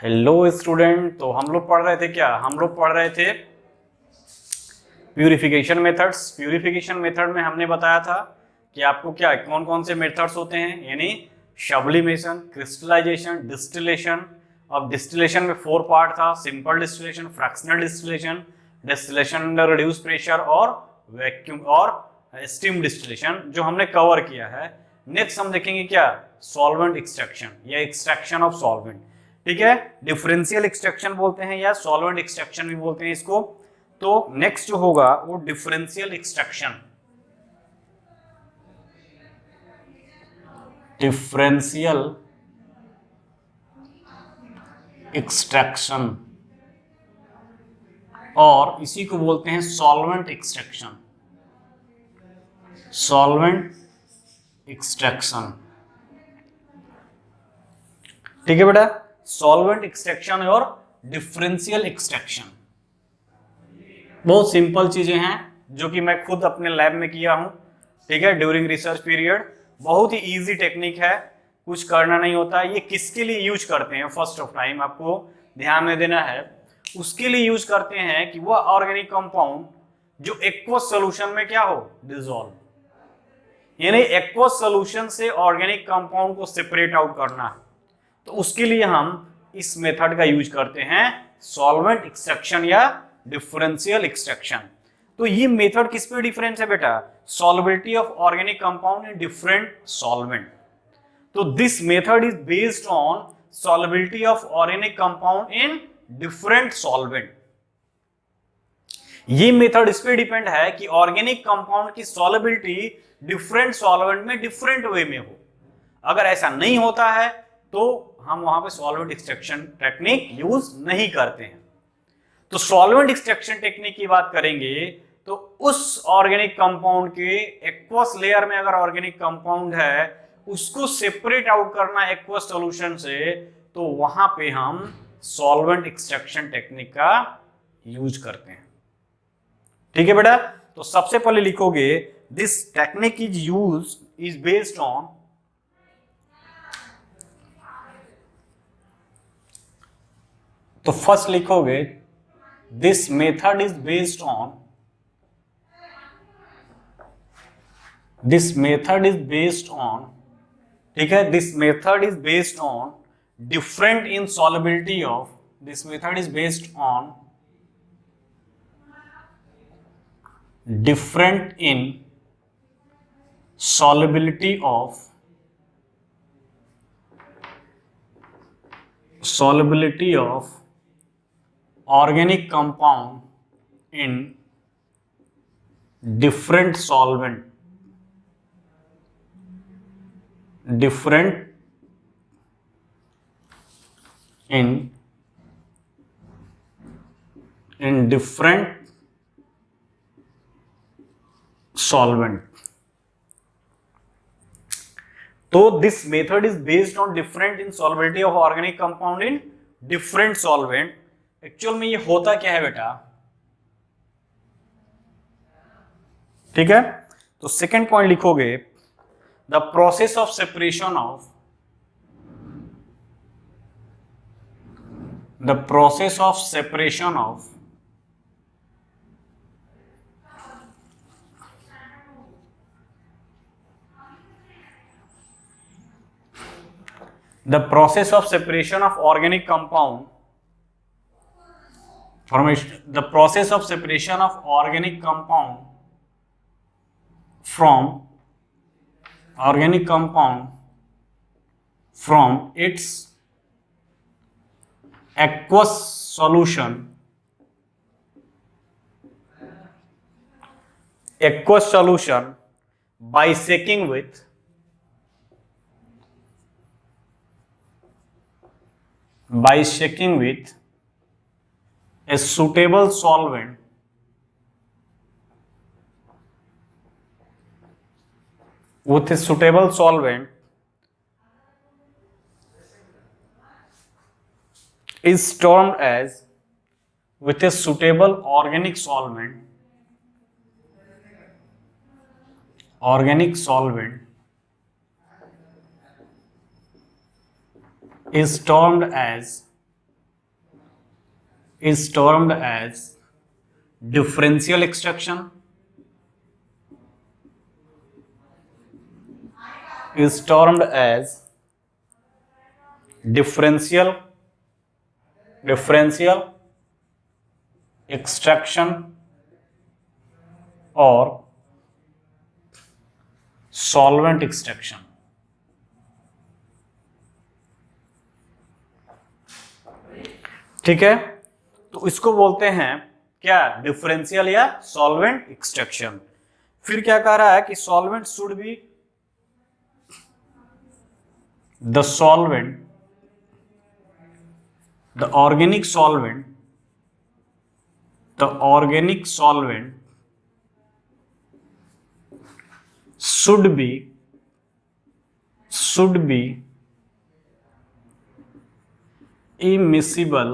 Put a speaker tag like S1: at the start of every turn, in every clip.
S1: Hello student. तो हम लोग पढ़ रहे थे क्या? हम लोग पढ़ रहे थे प्यूरिफिकेशन मेथड्स। प्यूरिफिकेशन मेथड में हमने बताया था कि आपको क्या कौन कौन से मेथड्स होते हैं, यानी सब्लिमेशन, क्रिस्टलाइजेशन, डिस्टिलेशन। अब डिस्टिलेशन में 4 पार्ट था: simple distillation, fractional distillation, distillation under reduce pressure और वैक्यूम और स्टीम डिस्टिलेशन, जो हमने कवर किया है। नेक्स्ट हम देखेंगे क्या, सॉल्वेंट एक्सट्रैक्शन या एक्सट्रैक्शन ऑफ सॉल्वेंट। ठीक है, डिफरेंशियल एक्सट्रैक्शन बोलते हैं या सॉल्वेंट एक्सट्रैक्शन भी बोलते हैं इसको। तो नेक्स्ट जो होगा वो डिफरेंशियल एक्सट्रैक्शन। डिफरेंशियल एक्सट्रैक्शन और इसी को बोलते हैं सॉल्वेंट एक्सट्रैक्शन। सॉल्वेंट एक्सट्रैक्शन, ठीक है बेटा। सॉल्वेंट एक्सट्रैक्शन और डिफरेंशियल एक्सट्रैक्शन बहुत सिंपल चीजें हैं जो कि मैं खुद अपने लैब में किया हूं। ठीक है, ड्यूरिंग रिसर्च पीरियड। बहुत ही इजी टेक्निक है, कुछ करना नहीं होता। ये किसके लिए यूज करते हैं, फर्स्ट ऑफ टाइम आपको ध्यान में देना है। उसके लिए यूज करते हैं कि वह ऑर्गेनिक कंपाउंड जो एक्वस सोल्यूशन में क्या हो, डिसॉल्व, यानी एक्वस सोल्यूशन से ऑर्गेनिक कंपाउंड को सेपरेट आउट करना है। तो उसके लिए हम इस मेथड का यूज करते हैं, सॉल्वेंट एक्सट्रैक्शन या डिफरेंशियल एक्सट्रैक्शन। तो ये मेथड किस पे डिफरेंस है बेटा, solubility of organic compound in different solvent. तो this method is based on solubility of organic compound in different solvent. ये मेथड इस पे डिपेंड है कि ऑर्गेनिक कंपाउंड की सॉल्युबिलिटी डिफरेंट सॉल्वेंट में डिफरेंट वे में हो। अगर ऐसा नहीं होता है तो हम वहां पे सॉल्वेंट एक्सट्रैक्शन टेक्निक यूज नहीं करते हैं। तो सॉल्वेंट एक्सट्रैक्शन टेक्निक की बात करेंगे तो उस ऑर्गेनिक कंपाउंड के एक्वस लेयर में अगर ऑर्गेनिक कंपाउंड है उसको सेपरेट आउट करना एक्वस सॉल्यूशन से, तो वहां पे हम सॉल्वेंट एक्सट्रैक्शन टेक्निक का यूज करते हैं। ठीक है बेटा। तो सबसे पहले लिखोगे this technique is based on, तो फर्स्ट लिखोगे this method is based on, this method is based on, ठीक है, this method is based on different in solubility of, this method is based on different in solubility of organic compound in different solvent, different in different solvent. तो this method is based on different in solubility of organic compound in different solvent. Actual में ये होता क्या है बेटा, ठीक है। तो सेकेंड पॉइंट लिखोगे the process of separation of, the process of separation of the process of separation of organic compound formation, the process of separation of organic compound from its aqueous solution by shaking with a suitable solvent is termed as, with a suitable organic solvent is termed as is termed as differential extraction, is termed as differential extraction or solvent extraction। ठीक है, तो इसको बोलते हैं क्या, differential या solvent extraction. फिर क्या कह रहा है कि solvent should be the solvent, the organic solvent should be immiscible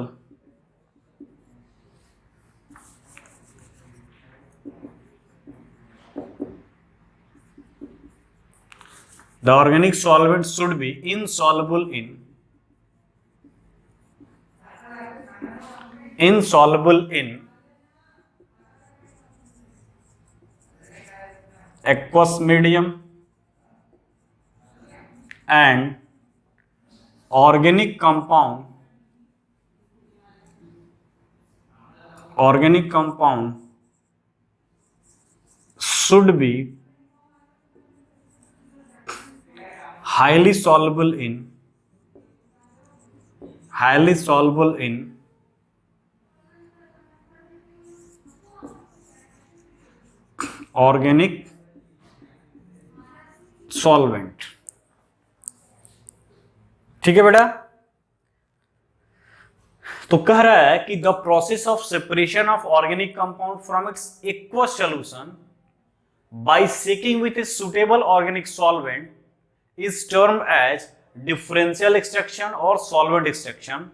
S1: the organic solvent should be insoluble in aqueous medium and organic compound should be highly soluble in organic solvent। ठीक है बेटा, तो कह रहा है कि the process of separation of organic compound from its aqueous solution by shaking with a suitable organic solvent is termed as differential extraction और solvent extraction.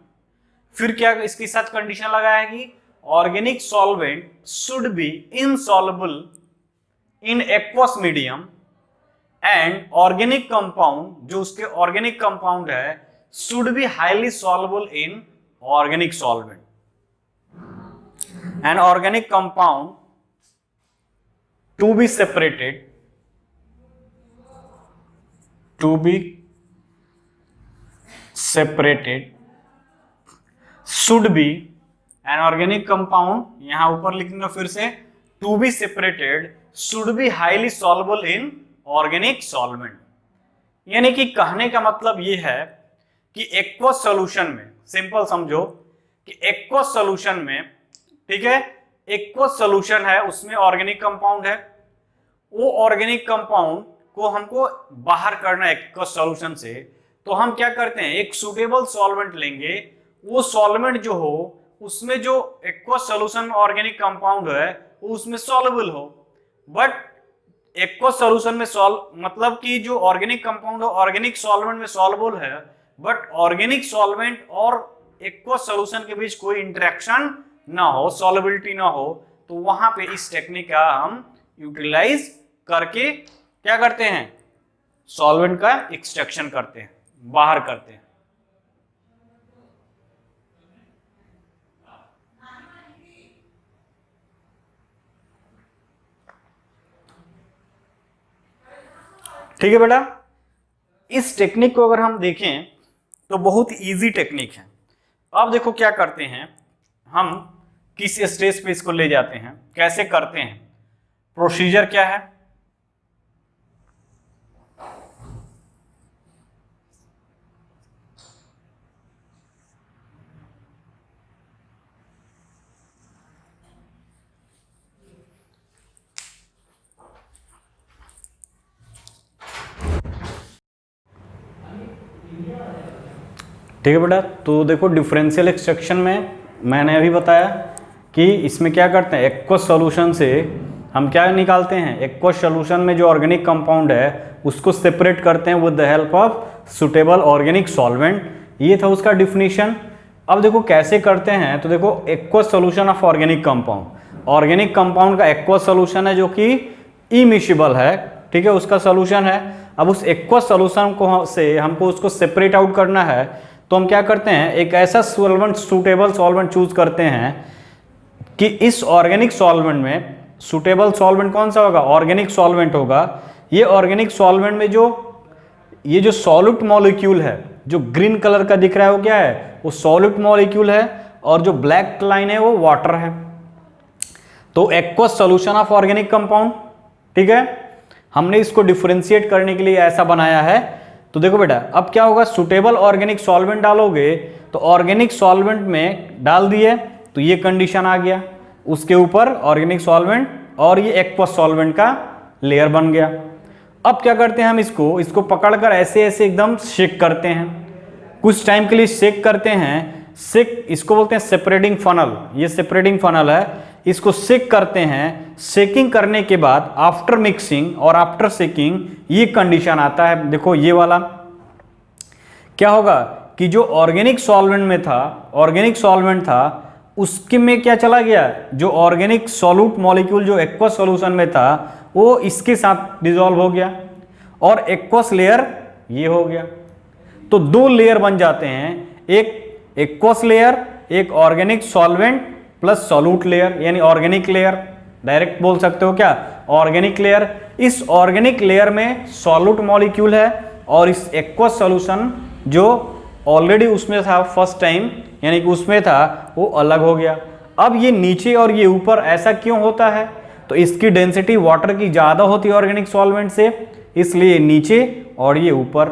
S1: फिर क्या इसके साथ कंडीशन लगाया कि organic solvent should be insoluble in aqueous medium and organic compound, जो उसके organic compound है, should be highly soluble in organic solvent. And organic compound to be separated should be an organic compound, यहां ऊपर लिखूंगा फिर से, to be separated should be highly soluble in organic solvent। यानी कि कहने का मतलब ये है कि एक्वस सॉल्यूशन में, सिंपल समझो कि एक्वस सॉल्यूशन में, ठीक है, एक्वस सॉल्यूशन है, उसमें ऑर्गेनिक कंपाउंड है, वो ऑर्गेनिक कंपाउंड को हमको बाहर करना है एक्वस सॉल्यूशन से, तो हम क्या करते हैं, एक सुटेबल सॉल्वेंट लेंगे, वो सॉल्वेंट जो हो उसमें जो एक्वस सॉल्यूशन में ऑर्गेनिक कंपाउंड है वो उसमें सॉल्युबल हो। बट एक्वस सॉल्यूशन में मतलब कि जो ऑर्गेनिक कंपाउंड हो ऑर्गेनिक सॉल्वेंट में सॉल्युबल है, बट ऑर्गेनिक सॉल्वेंट और एक्वस सॉल्यूशन के बीच कोई इंटरेक्शन ना हो, सॉल्युबिलिटी ना हो, तो वहां पे इस टेक्निक का हम यूटिलाइज करके क्या करते हैं, सॉल्वेंट का एक्सट्रैक्शन करते हैं, बाहर करते हैं। ठीक है बेटा, इस टेक्निक को अगर हम देखें तो बहुत इजी टेक्निक है। अब देखो क्या करते हैं, हम किस स्टेज पे इसको ले जाते हैं, कैसे करते हैं, प्रोसीजर क्या है। ठीक है बेटा, तो देखो डिफरेंशियल एक्सट्रैक्शन में मैंने अभी बताया कि इसमें क्या करते हैं, एक्वस सॉल्यूशन से हम क्या निकालते हैं, एक्वस सॉल्यूशन में जो ऑर्गेनिक कंपाउंड है उसको सेपरेट करते हैं with the help of suitable organic solvent. ये था उसका डिफिनीशन। अब देखो कैसे करते हैं, तो देखो aqueous solution of organic compound, organic compound का एक्वस सॉल्यूशन है जो कि इमिसिबल है, ठीक है, उसका सॉल्यूशन है। अब उस एक्वस सॉल्यूशन को से हमको उसको सेपरेट आउट करना है, तो हम क्या करते हैं, एक ऐसा सॉल्वेंट, सूटेबल सॉल्वेंट चूज करते हैं कि इस ऑर्गेनिक सॉल्वेंट में सूटेबल सॉल्वेंट कौन सा होगा, ऑर्गेनिक सॉल्वेंट होगा। ये ऑर्गेनिक सॉल्वेंट में ये जो सॉल्यूट मॉलिक्यूल है, जो ग्रीन कलर का दिख रहा है वो क्या है, वो सॉल्यूट मॉलिक्यूल है, और जो ब्लैक लाइन है वो वाटर है। तो aqueous solution of organic compound, ठीक है। हमने इसको डिफरेंशिएट करने के लिए ऐसा बनाया है। तो देखो बेटा, अब क्या होगा, सुटेबल ऑर्गेनिक सॉल्वेंट डालोगे तो ऑर्गेनिक सॉल्वेंट में डाल दिए तो ये कंडीशन आ गया, उसके ऊपर ऑर्गेनिक सॉल्वेंट और ये एक्वस सॉल्वेंट का लेयर बन गया। अब क्या करते हैं हम, इसको पकड़कर ऐसे ऐसे एकदम शेक करते हैं, कुछ टाइम के लिए शेक करते हैं। शेक इसको बोलते हैं सेपरेटिंग फनल, ये सेपरेटिंग फनल है, इसको शेक करते हैं। शेकिंग करने के बाद आफ्टर मिक्सिंग और आफ्टर शेकिंग ये कंडीशन आता है, देखो ये वाला क्या होगा कि जो ऑर्गेनिक सॉल्वेंट था उसके में क्या चला गया, जो ऑर्गेनिक सॉल्यूट मॉलिक्यूल जो एक्वस सॉल्यूशन में था वो इसके साथ डिसॉल्व हो गया और एक्वस लेयर ये हो गया। तो दो लेयर बन जाते हैं, एक एक्वस लेयर, एक organic solvent plus solute layer, यानी ऑर्गेनिक लेयर, डायरेक्ट बोल सकते हो क्या, ऑर्गेनिक लेयर। इस ऑर्गेनिक लेयर में सॉल्यूट मॉलिक्यूल है और इस एक्वस सॉल्यूशन जो ऑलरेडी उसमें था फर्स्ट टाइम, यानी कि उसमें था, वो अलग हो गया। अब ये नीचे और ये ऊपर, ऐसा क्यों होता है, तो इसकी डेंसिटी वाटर की ज़्यादा होती है ऑर्गेनिक सॉल्वेंट से, इसलिए नीचे और ये ऊपर।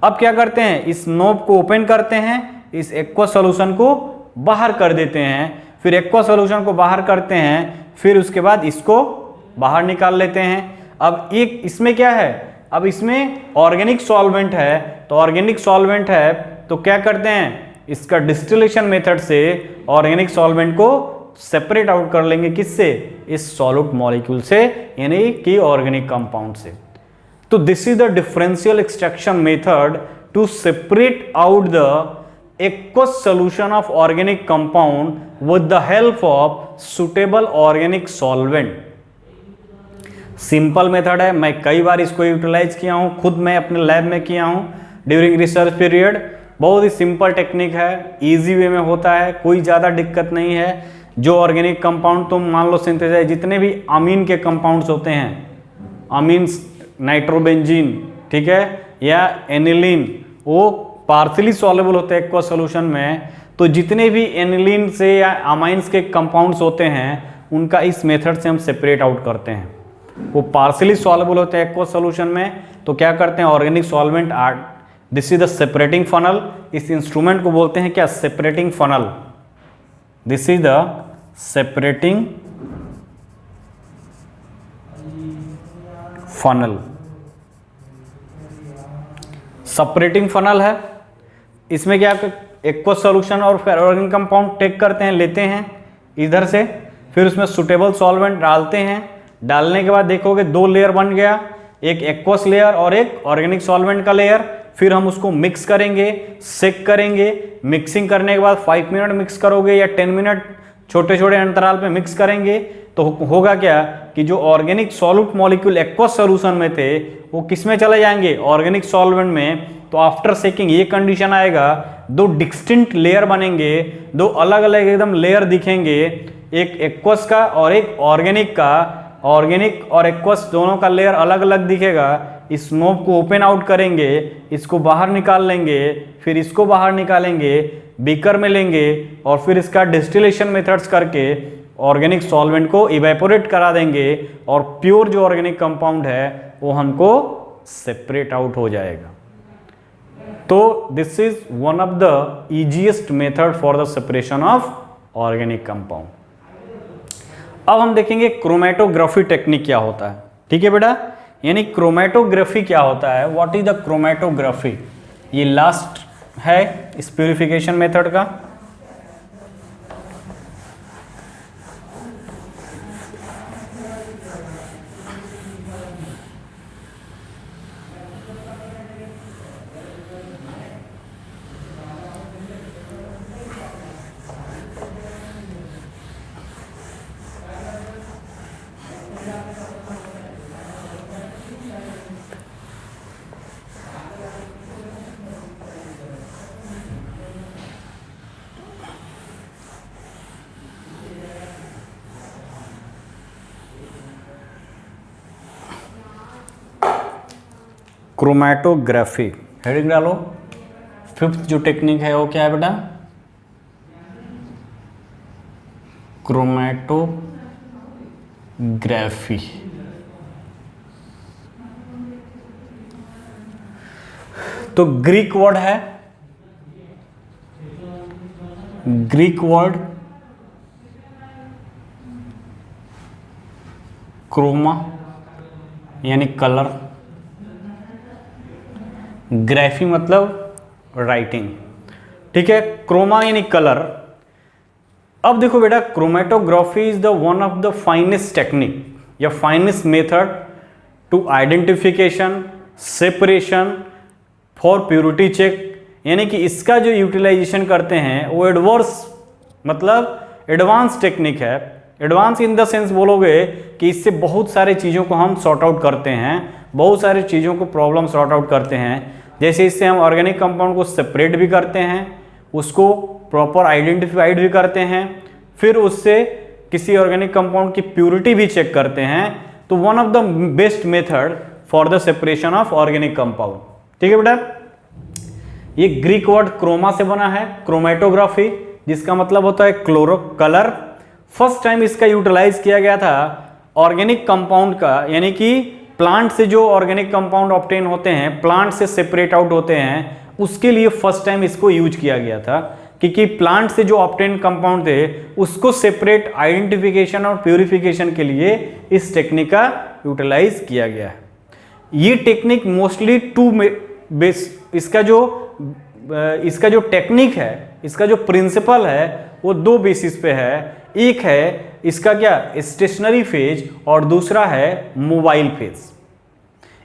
S1: अब क्या करते हैं, इस नोब को ओपन करते हैं, इस एक्वस सॉल्यूशन को बाहर कर देते हैं, फिर एक्वस सॉल्यूशन को बाहर करते हैं, फिर उसके बाद इसको बाहर निकाल लेते हैं। अब एक इसमें क्या है, अब इसमें ऑर्गेनिक सॉल्वेंट है, तो ऑर्गेनिक सॉल्वेंट है तो क्या करते हैं, इसका डिस्टिलेशन मेथड से ऑर्गेनिक सॉल्वेंट को सेपरेट आउट कर लेंगे, किससे, इस सॉल्यूट मॉलिक्यूल से, यानी कि ऑर्गेनिक कंपाउंड से। तो this is the differential extraction method to separate out the aqueous solution of organic compound with the help of suitable organic solvent. Simple method है, मैं कई बार इसको यूटिलाइज किया हूं, खुद मैं अपने लैब में किया हूं ड्यूरिंग रिसर्च पीरियड। बहुत ही सिंपल टेक्निक है, इजी वे में होता है, कोई ज़्यादा दिक्कत नहीं है। जो ऑर्गेनिक कंपाउंड तुम मान लो सिंथेसाइज, जितने भी अमीन के कंपाउंड्स होते हैं, अमीन, नाइट्रोबेंजीन, ठीक है, या एनिलीन, वो पार्शियली सॉल्युबल होते हैं एक्वस सॉल्यूशन में। तो जितने भी एनिलीन से या अमाइंस के कंपाउंड्स होते हैं उनका इस मेथड से हम सेपरेट आउट करते हैं। वो पार्शियली सॉल्युबल होते हैं एक्वस सॉल्यूशन में, तो क्या करते हैं, organic solvent art, this is the separating funnel. इस इंस्ट्रूमेंट को बोलते हैं क्या, separating funnel. This is the separating funnel, separating funnel है। इसमें क्या, एक्वस सॉल्यूशन और फिर ऑर्गेनिक कंपाउंड टेक करते हैं, लेते हैं इधर से, फिर उसमें सुटेबल सॉल्वेंट डालते हैं। डालने के बाद देखोगे दो लेयर बन गया, एक एक्वस लेयर और एक ऑर्गेनिक सॉल्वेंट का लेयर। फिर हम उसको मिक्स करेंगे, सेक करेंगे। मिक्सिंग करने के बाद 5 मिनट मिक्स करोगे या 10 मिनट छोटे छोटे अंतराल पे मिक्स करेंगे, तो होगा क्या कि जो organic solute molecule aqueous solution में थे वो किस में चले जाएंगे, ऑर्गेनिक सॉल्वेंट में। तो आफ्टर सेकिंग ये कंडीशन आएगा, दो डिस्टिंक्ट लेयर बनेंगे, दो अलग अलग एकदम लेयर दिखेंगे, एक एक्वस का और एक ऑर्गेनिक का। ऑर्गेनिक और एक्वस दोनों का लेयर अलग अलग दिखेगा। इस नोब को ओपन आउट करेंगे, इसको बाहर निकाल लेंगे, फिर इसको बाहर निकालेंगे, बीकर में लेंगे और फिर इसका डिस्टिलेशन मेथड्स करके ऑर्गेनिक सॉल्वेंट को इवेपोरेट करा देंगे और प्योर जो ऑर्गेनिक कंपाउंड है वो हमको सेपरेट आउट हो जाएगा। तो this is one of the easiest method for the separation of organic compound. अब हम देखेंगे क्रोमेटोग्राफी टेक्निक क्या होता है, ठीक है बेटा। यानी क्रोमेटोग्राफी क्या होता है, व्हाट इज द क्रोमेटोग्राफी। ये लास्ट है इस प्यूरिफिकेशन मेथड का। क्रोमैटोग्राफी, हेडिंग डालो। फिफ्थ जो टेक्निक है वो क्या है बेटा? क्रोमैटोग्राफी। तो ग्रीक वर्ड है, ग्रीक वर्ड क्रोमा यानी कलर, ग्राफी मतलब राइटिंग, ठीक है। क्रोमा यानी कलर। अब देखो बेटा, chromatography is the one of the finest technique या finest method to identification, separation for purity check, यानी कि इसका जो यूटिलाइजेशन करते हैं वो एडवांस टेक्निक है। एडवांस इन द सेंस बोलोगे कि इससे बहुत सारे चीज़ों को हम सॉर्ट आउट करते हैं, बहुत सारी चीज़ों को प्रॉब्लम सॉर्ट आउट करते हैं। जैसे इससे हम ऑर्गेनिक कंपाउंड को सेपरेट भी करते हैं, उसको प्रॉपर आइडेंटिफाइड भी करते हैं, फिर उससे किसी ऑर्गेनिक कंपाउंड की प्योरिटी भी चेक करते हैं। तो one of the best method for the separation of organic compound, ठीक है बेटा। ये ग्रीक वर्ड क्रोमा से बना है, क्रोमेटोग्राफी, जिसका मतलब होता है क्लोरो कलर। फर्स्ट टाइम इसका यूटिलाइज किया गया था ऑर्गेनिक कंपाउंड का, यानी कि प्लांट से जो ऑर्गेनिक कंपाउंड ऑब्टेन होते हैं, प्लांट से सेपरेट आउट होते हैं, उसके लिए फर्स्ट टाइम इसको यूज किया गया था। क्योंकि प्लांट से जो ऑब्टेन कंपाउंड थे उसको सेपरेट आइडेंटिफिकेशन और प्यूरिफिकेशन के लिए इस टेक्निक का यूटिलाइज किया गया है। ये टेक्निक मोस्टली टू बेस, इसका जो टेक्निक है, इसका जो प्रिंसिपल है वो दो बेसिस पे है। एक है इसका क्या, स्टेशनरी फेज, और दूसरा है मोबाइल फेज।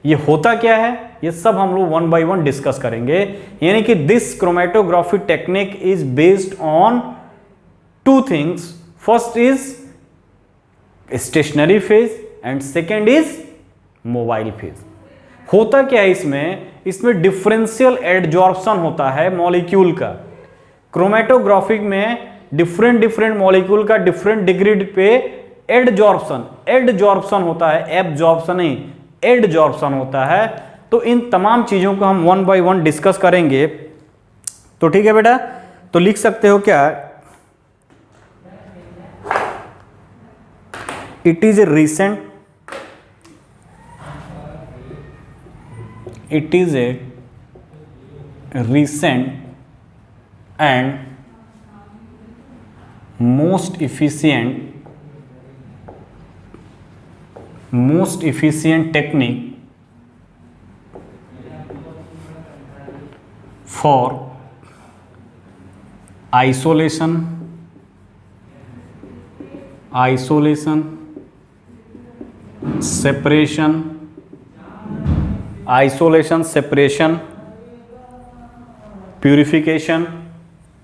S1: ये होता क्या है ये सब हम लोग वन बाय वन डिस्कस करेंगे। यानी कि this chromatography technique is based on two things, first is stationary phase and second is mobile phase. होता क्या है इसमें डिफरेंशियल एडजॉर्प्शन होता है मॉलिक्यूल का। क्रोमेटोग्राफिक में डिफरेंट मॉलिक्यूल का डिफरेंट डिग्री पे एडजॉर्प्शन होता है, एब्जॉर्प्शन नहीं, एडजॉर्प्शन होता है। तो इन तमाम चीजों को हम वन बाय वन डिस्कस करेंगे। तो ठीक है बेटा, तो लिख सकते हो क्या, it is a recent, it is a recent and most efficient technique for isolation, separation, purification and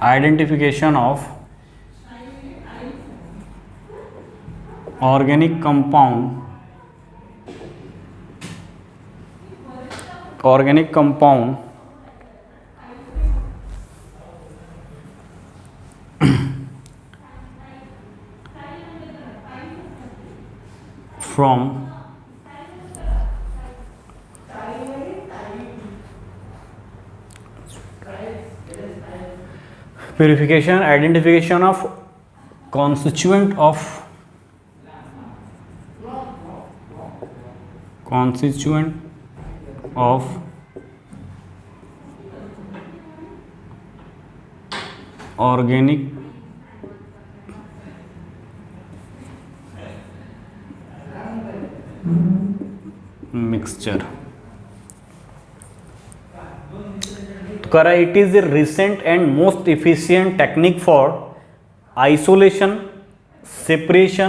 S1: identification of organic compound from purification, identification of constituent of organic mixture। तो कह रहा है it is a recent and most efficient technique for isolation, separation,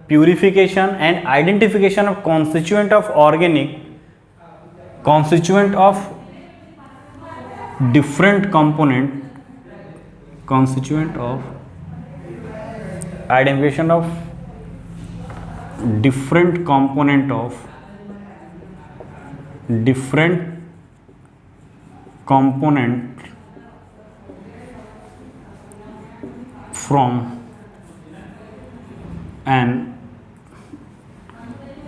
S1: purification and identification of constituent of different component, identification of different component of different component from an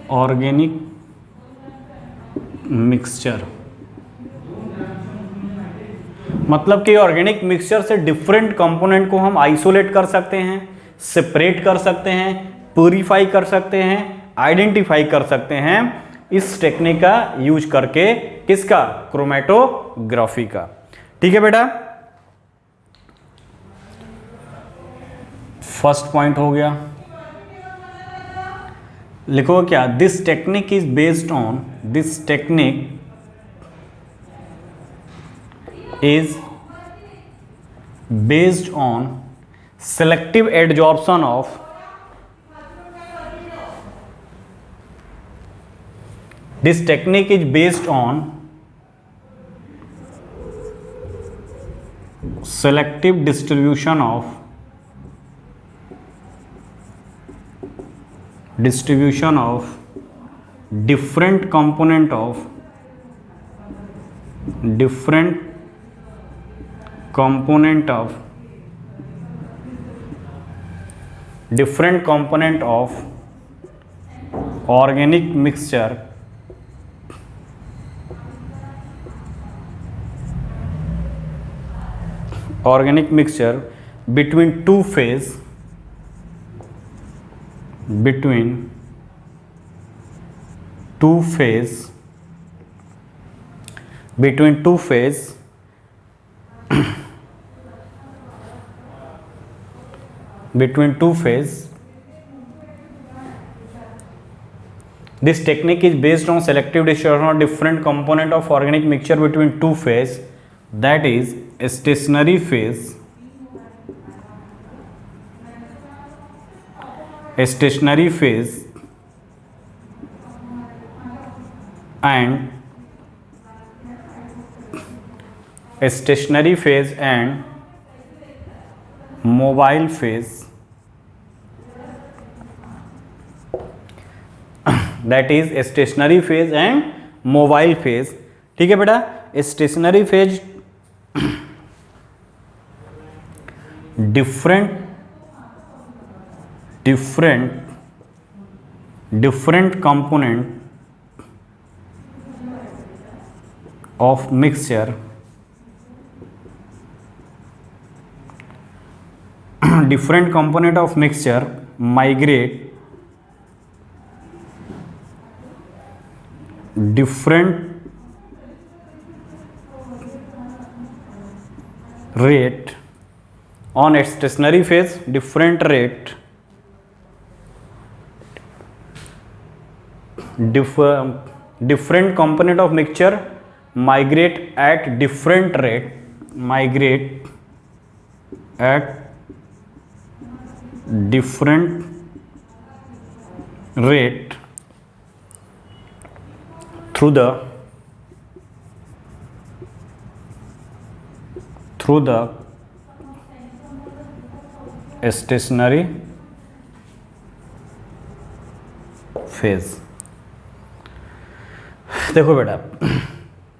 S1: organic mixture, मतलब कि organic mixture से different component को हम isolate कर सकते हैं, separate कर सकते हैं, प्यूरिफाई कर सकते हैं, आइडेंटिफाई कर सकते हैं इस टेक्निक का यूज करके। किसका? क्रोमेटोग्राफी का। ठीक है बेटा, फर्स्ट पॉइंट हो गया। लिखो क्या? This technique is based on, this technique is based on selective adsorption of this technique is based on selective distribution of different component of organic mixture between two phase This technique is based on selective distribution of different component of organic mixture between two phase, that is stationary phase and mobile phase, that is stationary phase and mobile phase। ठीक है बेटा, stationary phase different component of mixture migrate different rate on stationary phase, different component of mixture migrate at different rate through the stationary phase। देखो बेटा,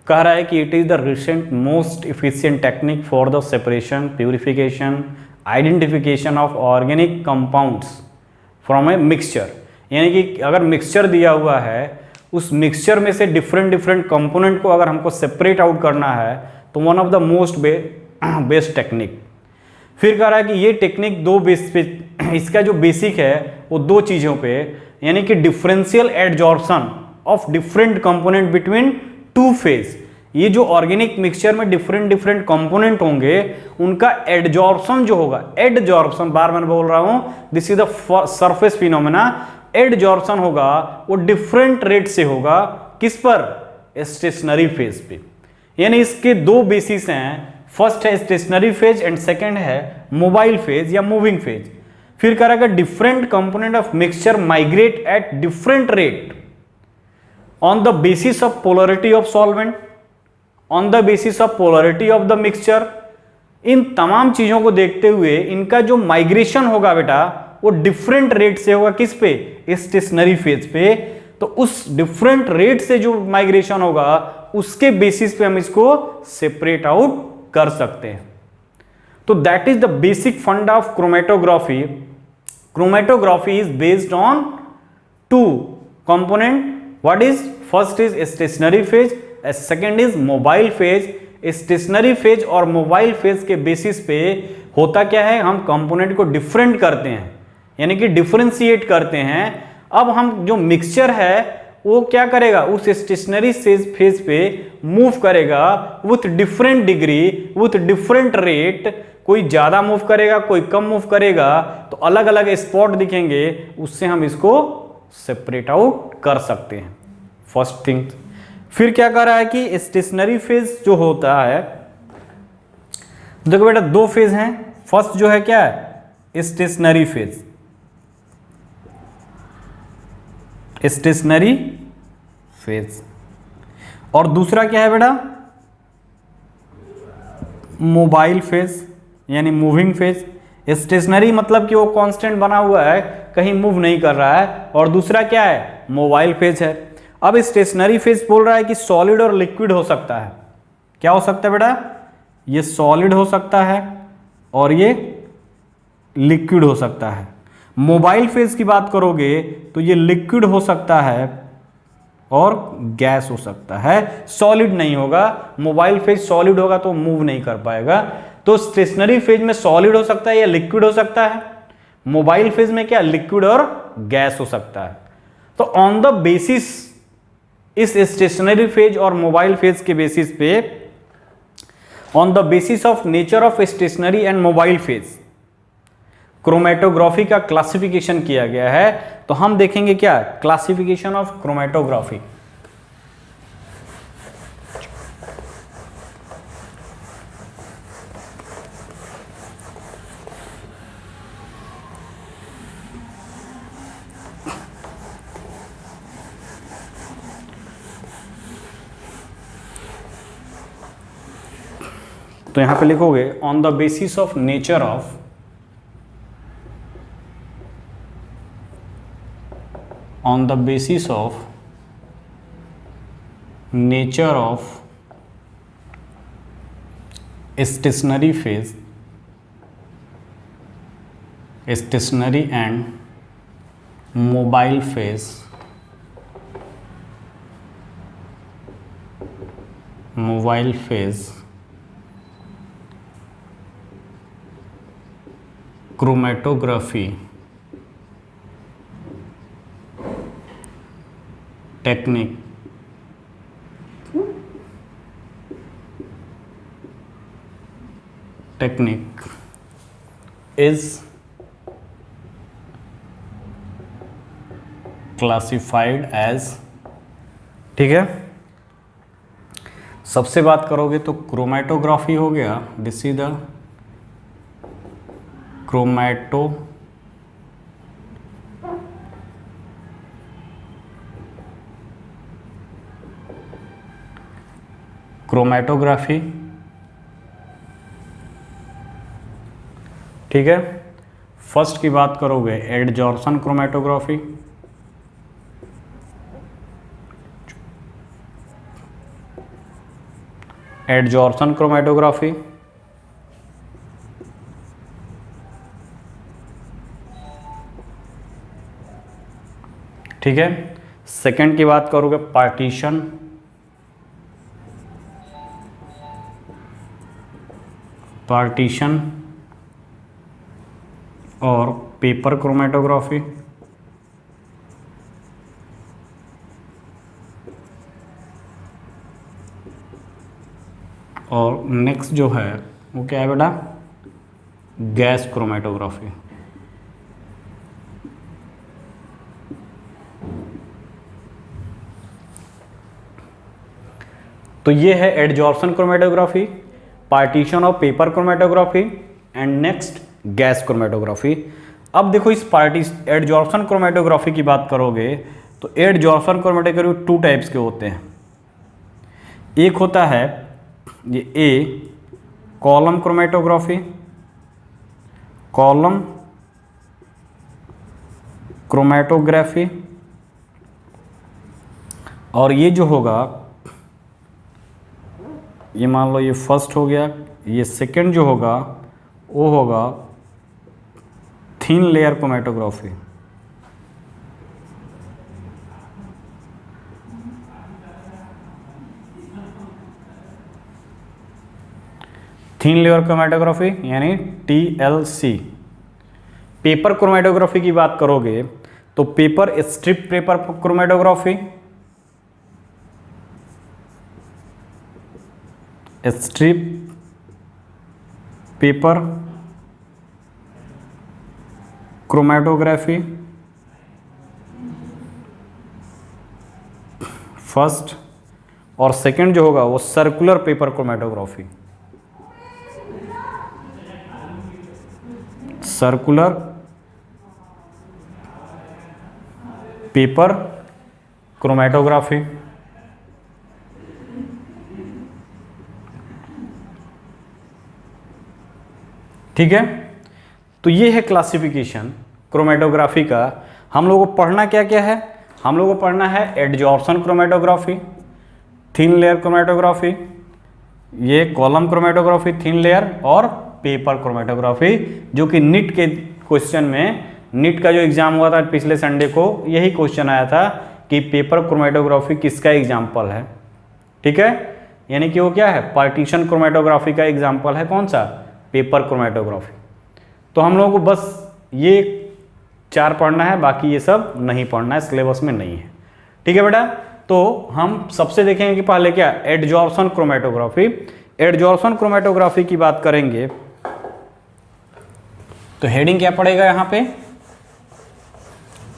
S1: कह रहा है कि it is the recent most efficient technique for the separation, purification, identification of organic compounds from a mixture. यानी कि अगर mixture दिया हुआ है, उस मिक्सचर में से डिफरेंट कंपोनेंट को अगर हमको सेपरेट आउट करना है तो one of the most best technique. फिर कह रहा है कि ये टेक्निक दो बेस पे, इसका जो बेसिक है वो दो चीज़ों पे, यानी कि differential adsorption of different component between two phase. ये जो ऑर्गेनिक मिक्सचर में डिफरेंट कंपोनेंट होंगे, उनका एडजॉर्प्शन जो होगा, एडजॉर्प्शन बार बार बोल रहा हूं, this is the surface phenomena. Adsorption होगा वो डिफरेंट रेट से होगा, किस पर? स्टेशनरी फेज पे। यानी इसके दो बेसिस हैं, फर्स्ट है स्टेशनरी फेज एंड सेकंड है मोबाइल फेज या मूविंग फेज। फिर कह रहा है different component of mixture migrate at different rate on the basis of polarity of solvent, on the basis of polarity of the mixture. इन तमाम चीजों को देखते हुए इनका जो माइग्रेशन होगा बेटा वो डिफरेंट रेट से होगा, किस पे? स्टेशनरी फेज पे। तो उस डिफरेंट रेट से जो माइग्रेशन होगा उसके बेसिस पे हम इसको सेपरेट आउट कर सकते हैं। तो that is the basic fund of chromatography. Chromatography is based on two component. What is first is stationary phase, second is mobile phase. Stationary phase और मोबाइल फेज के बेसिस पे होता क्या है, हम कंपोनेंट को डिफरेंट करते हैं, यानी कि डिफरेंशिएट करते हैं। अब हम जो मिक्सचर है वो क्या करेगा, उस स्टेशनरी फेज पे मूव करेगा with different degree, with different rate. कोई ज्यादा मूव करेगा, कोई कम मूव करेगा, तो अलग अलग स्पॉट दिखेंगे, उससे हम इसको सेपरेट आउट कर सकते हैं। First thing. फिर क्या कर रहा है कि स्टेशनरी फेज जो होता है, देखो बेटा दो फेज हैं। फर्स्ट जो है क्या है, स्टेशनरी फेज, स्टेशनरी फेज। और दूसरा क्या है बेटा, मोबाइल फेज यानी मूविंग फेज। स्टेशनरी मतलब कि वो कांस्टेंट बना हुआ है, कहीं मूव नहीं कर रहा है। और दूसरा क्या है, मोबाइल फेज है। अब स्टेशनरी फेज बोल रहा है कि सॉलिड और लिक्विड हो सकता है। क्या हो सकता है बेटा, ये सॉलिड हो सकता है और ये लिक्विड हो सकता है। मोबाइल फेज की बात करोगे तो ये लिक्विड हो सकता है और गैस हो सकता है, सॉलिड नहीं होगा। मोबाइल फेज सॉलिड होगा तो मूव नहीं कर पाएगा। तो स्टेशनरी फेज में सॉलिड हो सकता है या लिक्विड हो सकता है। मोबाइल फेज में क्या, लिक्विड और गैस हो सकता है। तो ऑन द बेसिस, इस स्टेशनरी फेज और मोबाइल फेज के बेसिस पे, on the basis of nature of stationary and mobile phase, chromatography का क्लासिफिकेशन किया गया है। तो हम देखेंगे क्या, क्लासिफिकेशन ऑफ क्रोमेटोग्राफी। तो यहां पे लिखोगे on the basis of nature of, on the basis of nature of stationary phase, stationary and mobile phase, mobile phase, chromatography technique is classified as, ठीक है। सबसे बात करोगे तो क्रोमेटोग्राफी हो गया, दिस इज द क्रोमेटोग्राफी, ठीक है। फर्स्ट की बात करोगे एडजॉर्प्शन क्रोमेटोग्राफी, एडजॉर्प्शन क्रोमेटोग्राफी, ठीक है। सेकंड की बात करोगे पार्टीशन, और पेपर क्रोमेटोग्राफी, और नेक्स्ट जो है वो क्या है बेटा, गैस क्रोमेटोग्राफी। तो ये है एडजॉर्प्शन क्रोमेटोग्राफी, पार्टीशन और paper chromatography, and next gas chromatography. अब देखो इस एडजॉर्प्शन क्रोमेटोग्राफी की बात करोगे तो एडजॉर्प्शन क्रोमेटोग्राफी टू टाइप्स के होते हैं। एक होता है ये ए कॉलम क्रोमेटोग्राफी, कॉलम क्रोमेटोग्राफी, और ये जो होगा, ये मान लो ये फर्स्ट हो गया, ये सेकंड जो होगा वो होगा thin layer chromatography. Thin layer chromatography यानी TLC। पेपर क्रोमेटोग्राफी की बात करोगे तो paper strip paper chromatography, strip paper chromatography first, और सेकंड जो होगा वो circular paper chromatography, circular paper chromatography. ठीक है, तो ये है क्लासिफिकेशन क्रोमेटोग्राफी का। हम लोगों को पढ़ना क्या क्या है, हम लोगों को पढ़ना है adsorption chromatography, thin layer chromatography, ये कॉलम क्रोमेटोग्राफी थिन लेयर, और पेपर क्रोमेटोग्राफी, जो कि नीट के क्वेश्चन में, नीट का जो एग्जाम हुआ था पिछले संडे को, यही क्वेश्चन आया था कि पेपर क्रोमेटोग्राफी किसका एग्जाम्पल है। ठीक है, यानी कि वो क्या है, पार्टीशन क्रोमेटोग्राफी का एग्जाम्पल है कौन सा, पेपर क्रोमेटोग्राफी। तो हम लोगों को बस ये 4 पढ़ना है, बाकी ये सब नहीं पढ़ना है, सिलेबस में नहीं है। ठीक है बेटा, तो हम सबसे देखेंगे कि पहले क्या, एडजॉर्प्शन क्रोमेटोग्राफी। एडजॉर्प्शन क्रोमेटोग्राफी की बात करेंगे तो हेडिंग क्या पड़ेगा यहाँ पे,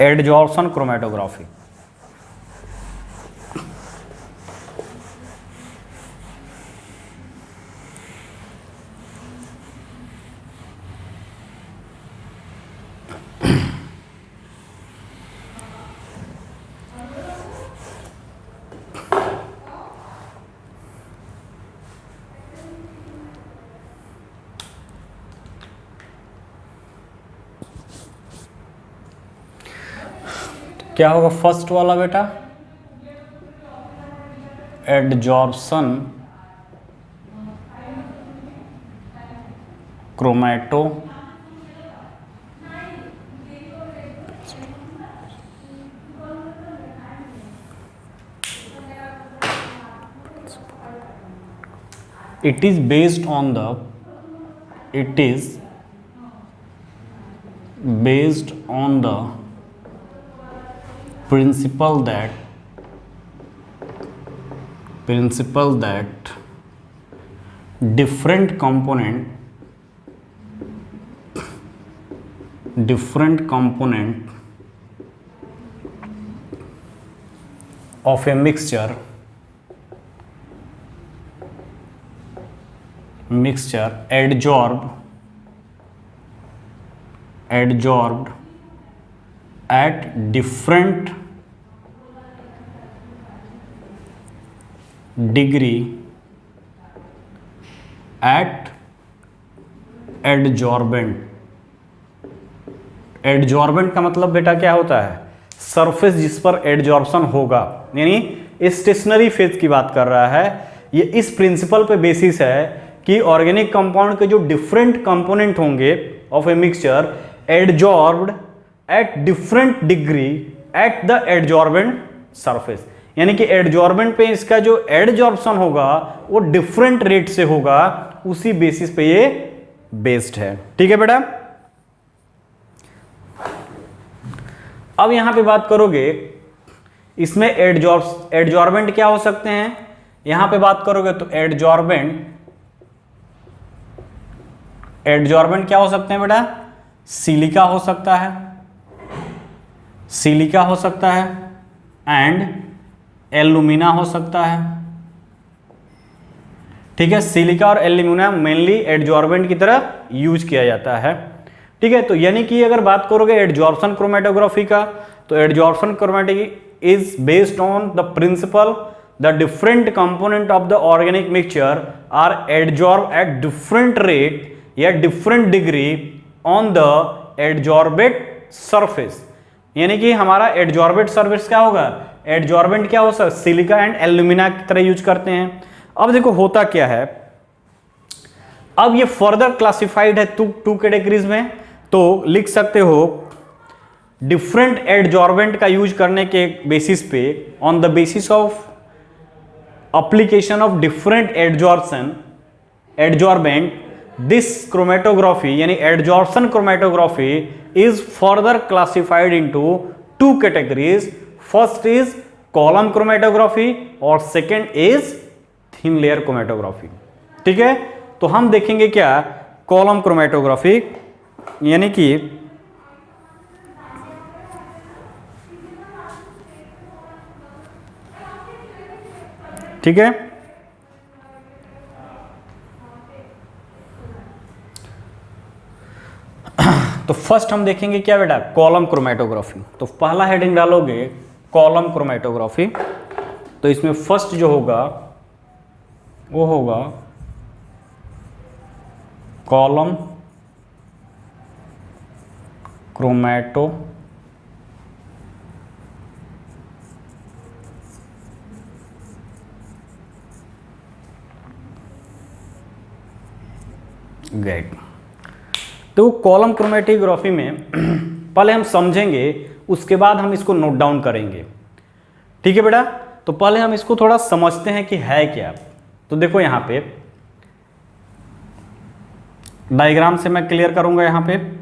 S1: एडजॉर्प्शन क्रोमेटोग्राफी। क्या होगा फर्स्ट वाला बेटा, adsorption क्रोमेटो it is based on the principle that different component of a mixture adsorbed at different degree at adsorbent। Adsorbent का मतलब बेटा क्या होता है, सरफेस जिस पर एडजॉर्प्शन होगा, यानी स्टेशनरी फेज की बात कर रहा है। ये इस प्रिंसिपल पे बेसिस है कि ऑर्गेनिक कंपाउंड के जो डिफरेंट कंपोनेंट होंगे of a mixture adsorbed at different degree at the adsorbent surface, यानी कि एडजॉर्बेंट पे इसका जो एडजॉर्प्शन होगा वो डिफरेंट रेट से होगा, उसी बेसिस पे ये बेस्ड है। ठीक है बेटा, अब यहां पे बात करोगे इसमें एडजॉर्बेंट क्या हो सकते हैं, यहां पे बात करोगे तो एडजॉर्बेंट क्या हो सकते हैं बेटा, सिलिका हो सकता है, एंड एल्यूमिना हो सकता है। ठीक है, सिलिका और एल्यूमिना मेनली एडजॉर्बेंट की तरह यूज किया जाता है। ठीक है, तो यानी कि अगर बात करोगे एडजॉर्प्शन क्रोमेटोग्राफी का, तो adsorption chromatography is based on the principle the different component of the organic mixture are adsorb at different rate या different degree on the adsorbate surface, यानी कि हमारा एडजॉर्बेट सरफेस क्या होगा, एडजॉर्बेंट क्या हो सकता, सिलिका एंड एल्यूमिना की तरह यूज करते हैं। अब देखो होता क्या है, अब ये फर्दर क्लासिफाइड है टू कैटेगरीज में, तो लिख सकते हो डिफरेंट एडजॉर्बेंट का यूज करने के बेसिस पे, on the basis of application of different adsorbent, this chromatography यानी adsorption chromatography is further classified into two categories. First is column chromatography और second is thin layer chromatography। ठीक है, तो हम देखेंगे क्या, column chromatography यानी कि ठीक है, तो फर्स्ट हम देखेंगे क्या बेटा, कॉलम क्रोमेटोग्राफी। तो पहला हेडिंग डालोगे कॉलम क्रोमेटोग्राफी, तो इसमें फर्स्ट जो होगा वो होगा कॉलम क्रोमेटो ग्रेट। तो कॉलम क्रोमेटोग्राफी में पहले हम समझेंगे, उसके बाद हम इसको नोट डाउन करेंगे। ठीक है बेटा, तो पहले हम इसको थोड़ा समझते हैं कि है क्या। तो देखो यहां पे डायग्राम से मैं क्लियर करूंगा यहां पे।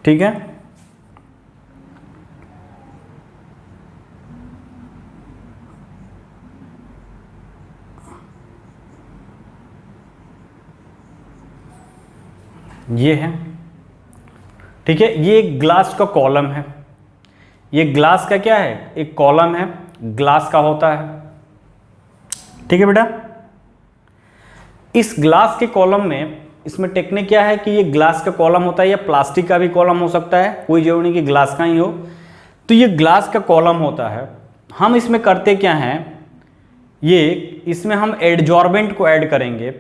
S1: ठीक है, ये है। ठीक है, ये एक ग्लास का कॉलम है, ये ग्लास का क्या है, एक कॉलम है, ग्लास का होता है। ठीक है बेटा, इस ग्लास के कॉलम में इसमें टेक्निक क्या है कि ये ग्लास का कॉलम होता है या प्लास्टिक का भी कॉलम हो सकता है, कोई जरूरी नहीं कि ग्लास का ही हो। तो ये ग्लास का कॉलम होता है। हम इसमें करते क्या हैं, ये इसमें हम एडजॉर्बेंट को ऐड करेंगे,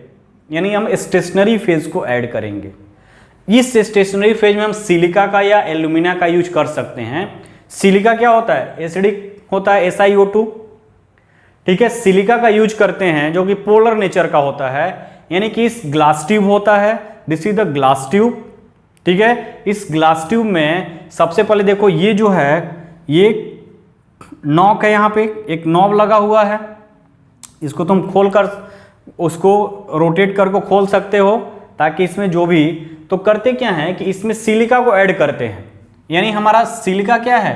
S1: यानी हम स्टेशनरी फेज को ऐड करेंगे। इस स्टेशनरी फेज में हम सिलिका का या एल्यूमिना का यूज कर सकते हैं। सिलिका क्या होता है, एसिडिक होता है, SiO2। ठीक है, सिलिका का यूज करते हैं जो कि पोलर नेचर का होता है, यानी कि इस ग्लास ट्यूब होता है, this is the glass tube. ठीक है, इस ग्लास ट्यूब में सबसे पहले देखो ये जो है, ये नॉक है, यहाँ पे एक नॉब लगा हुआ है, इसको तुम खोल कर उसको रोटेट करके खोल सकते हो, ताकि इसमें जो भी, तो करते क्या है कि इसमें सिलिका को ऐड करते हैं। यानी हमारा सिलिका क्या है,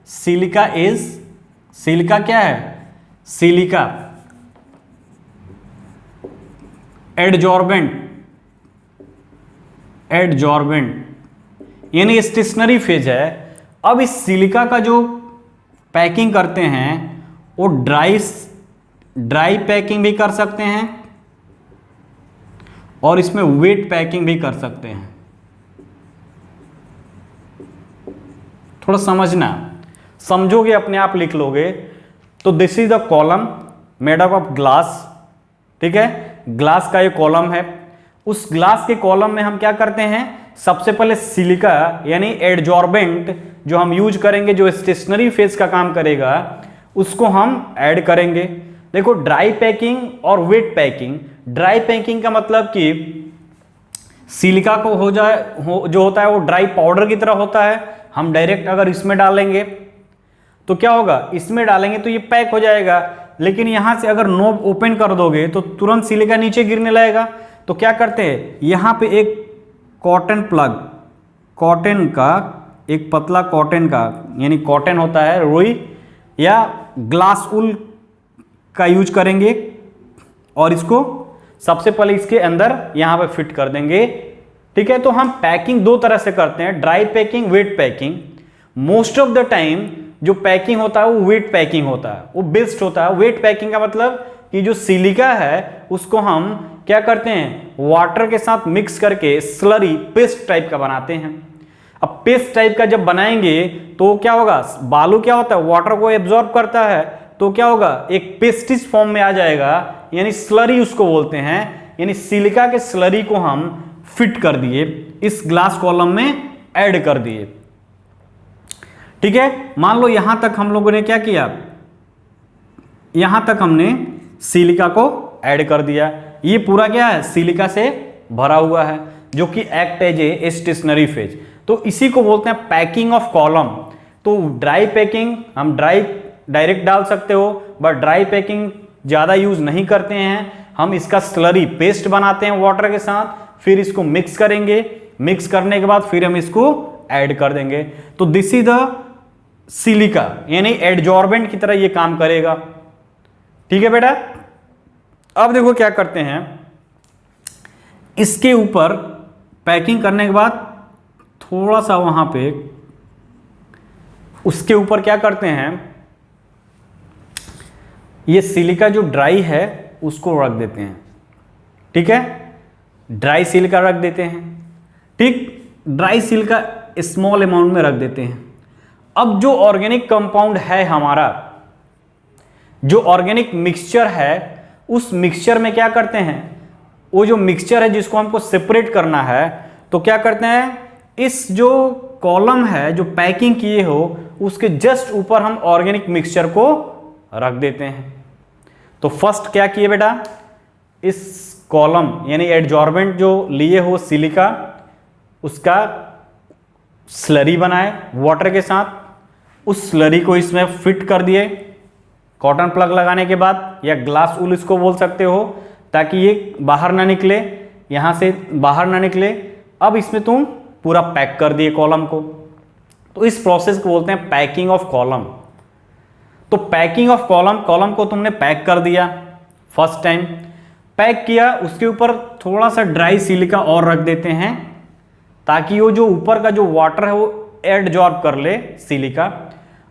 S1: सिलिका क्या है, सिलिका एडजॉर्बेंट यानी स्टेशनरी फेज है। अब इस सिलिका का जो पैकिंग करते हैं वो ड्राई पैकिंग भी कर सकते हैं और इसमें वेट पैकिंग भी कर सकते हैं। थोड़ा समझना, समझोगे अपने आप लिख लोगे। तो this is the column made up of glass. ठीक है, ग्लास का ये कॉलम है। उस ग्लास के कॉलम में हम क्या करते हैं, सबसे पहले सिलिका यानी एडजॉर्बेंट जो हम यूज करेंगे, जो स्टेशनरी फेज का काम करेगा, उसको हम ऐड करेंगे। देखो ड्राई पैकिंग और वेट पैकिंग। ड्राई पैकिंग का मतलब कि सिलिका को जो होता है वो ड्राई पाउडर की तरह होता है। हम डायरेक्ट अगर इसमें डालेंगे तो क्या होगा, इसमें डालेंगे तो ये पैक हो जाएगा, लेकिन यहां से अगर नोब ओपन कर दोगे तो तुरंत सिलिका नीचे गिरने लगेगा। तो क्या करते हैं, यहां पे एक कॉटन प्लग, कॉटन का एक पतला कॉटन का, यानी कॉटन होता है रुई या ग्लास वूल का यूज करेंगे और इसको सबसे पहले इसके अंदर यहां पे फिट कर देंगे। ठीक है, तो हम पैकिंग दो तरह से करते हैं, dry packing, wet packing. Most of the time जो पैकिंग होता है वो वेट पैकिंग होता है, वो बेस्ट होता है। वेट पैकिंग का मतलब कि जो सिलिका है उसको हम क्या करते हैं, वाटर के साथ मिक्स करके स्लरी पेस्ट टाइप का बनाते हैं। अब पेस्ट टाइप का जब बनाएंगे तो क्या होगा, बालू क्या होता है, वाटर को एब्जॉर्ब करता है, तो क्या होगा, एक पेस्टिज फॉर्म में आ जाएगा, यानी स्लरी उसको बोलते हैं। यानी सिलिका के स्लरी को हम फिट कर दिए, इस ग्लास कॉलम में ऐड कर दिए। ठीक है, मान लो यहां तक हम लोगों ने क्या किया, यहां तक हमने सिलिका को ऐड कर दिया। ये पूरा क्या है, सिलिका से भरा हुआ है, जो कि act as a stationary phase. तो इसी को बोलते हैं पैकिंग ऑफ कॉलम। तो ड्राई पैकिंग हम डायरेक्ट डाल सकते हो, बट ड्राई पैकिंग ज़्यादा यूज नहीं करते हैं। हम इसका स्लरी पेस्ट बनाते हैं वाटर के साथ, फिर इसको मिक्स करेंगे, मिक्स करने के बाद फिर हम इसको ऐड कर देंगे। तो दिस इज द सिलिका, यानी एडजॉर्बेंट की तरह ये काम करेगा। ठीक है बेटा, अब देखो क्या करते हैं, इसके ऊपर पैकिंग करने के बाद थोड़ा सा वहां पे उसके ऊपर क्या करते हैं, ये सिलिका जो ड्राई है उसको रख देते हैं। ठीक है, ड्राई सिलिका रख देते हैं। ठीक, ड्राई सिलिका स्मॉल अमाउंट में रख देते हैं। अब जो ऑर्गेनिक कंपाउंड है हमारा, जो ऑर्गेनिक मिक्सचर है, उस मिक्सचर में क्या करते हैं, वो जो मिक्सचर है जिसको हमको सेपरेट करना है, तो क्या करते हैं, इस जो कॉलम है जो पैकिंग किए हो उसके जस्ट ऊपर हम ऑर्गेनिक मिक्सचर को रख देते हैं। तो फर्स्ट क्या किए बेटा, इस कॉलम यानी एडजॉर्बेंट जो लिए हो सिलिका, उसका स्लरी बनाए वाटर के साथ, उस स्लरी को इसमें फिट कर दिए कॉटन प्लग लगाने के बाद, या ग्लास वूल इसको बोल सकते हो, ताकि ये बाहर ना निकले, यहाँ से बाहर ना निकले। अब इसमें तुम पूरा पैक कर दिए कॉलम को, तो इस प्रोसेस को बोलते हैं पैकिंग ऑफ कॉलम। तो पैकिंग ऑफ कॉलम, कॉलम को तुमने पैक कर दिया, फर्स्ट टाइम पैक किया, उसके ऊपर थोड़ा सा ड्राई सिलिका और रख देते हैं, ताकि वो जो ऊपर का जो वाटर है वो एडजॉर्ब कर ले सिलिका।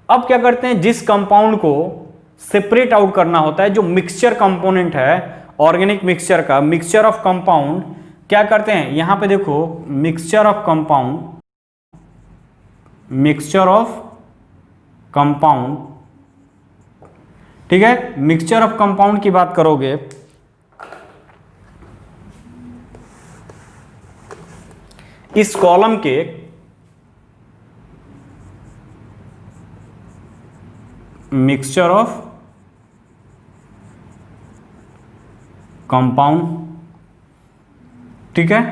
S1: अब क्या करते हैं, जिस कंपाउंड को सेपरेट आउट करना होता है, जो मिक्सचर कंपोनेंट है ऑर्गेनिक मिक्सचर का, मिक्सचर ऑफ कंपाउंड, क्या करते हैं, यहां पे देखो mixture of compound, mixture of compound. ठीक है, मिक्सचर ऑफ कंपाउंड की बात करोगे, इस कॉलम के मिक्सचर ऑफ कंपाउंड। ठीक है,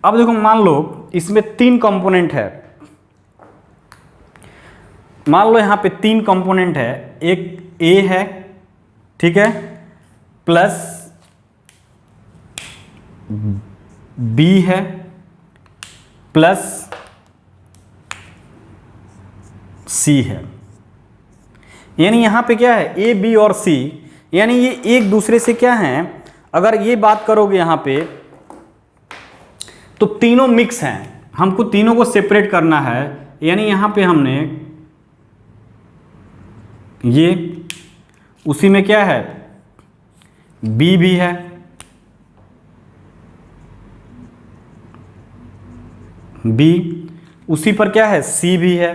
S1: अब देखो मान लो इसमें 3 कंपोनेंट है, मान लो यहां पे 3 कंपोनेंट है, एक ए है, ठीक है, प्लस बी है, प्लस सी है। यानी यहां पे क्या है, ए बी और सी, यानी ये एक दूसरे से क्या है, अगर ये बात करोगे यहां पे, तो तीनों मिक्स हैं, हमको तीनों को सेपरेट करना है। यानी यहां पे हमने ये, उसी में क्या है, बी भी है, बी, उसी पर क्या है, सी भी है।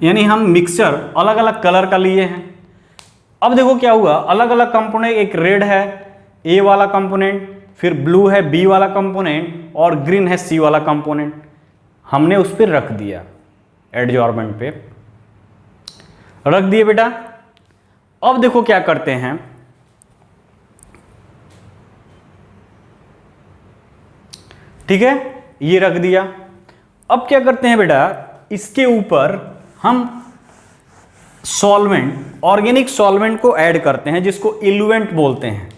S1: यानी हम मिक्सचर अलग अलग कलर का लिए हैं। अब देखो क्या हुआ, अलग अलग कंपोनेंट, एक रेड है ए वाला कंपोनेंट, फिर ब्लू है बी वाला कंपोनेंट, और ग्रीन है सी वाला कंपोनेंट, हमने उस पर रख दिया, एडजॉर्बेंट पे रख दिए बेटा। अब देखो क्या करते हैं, ठीक है, ये रख दिया। अब क्या करते हैं बेटा, इसके ऊपर हम सॉल्वेंट, ऑर्गेनिक सॉल्वेंट को ऐड करते हैं, जिसको इल्यूएंट बोलते हैं।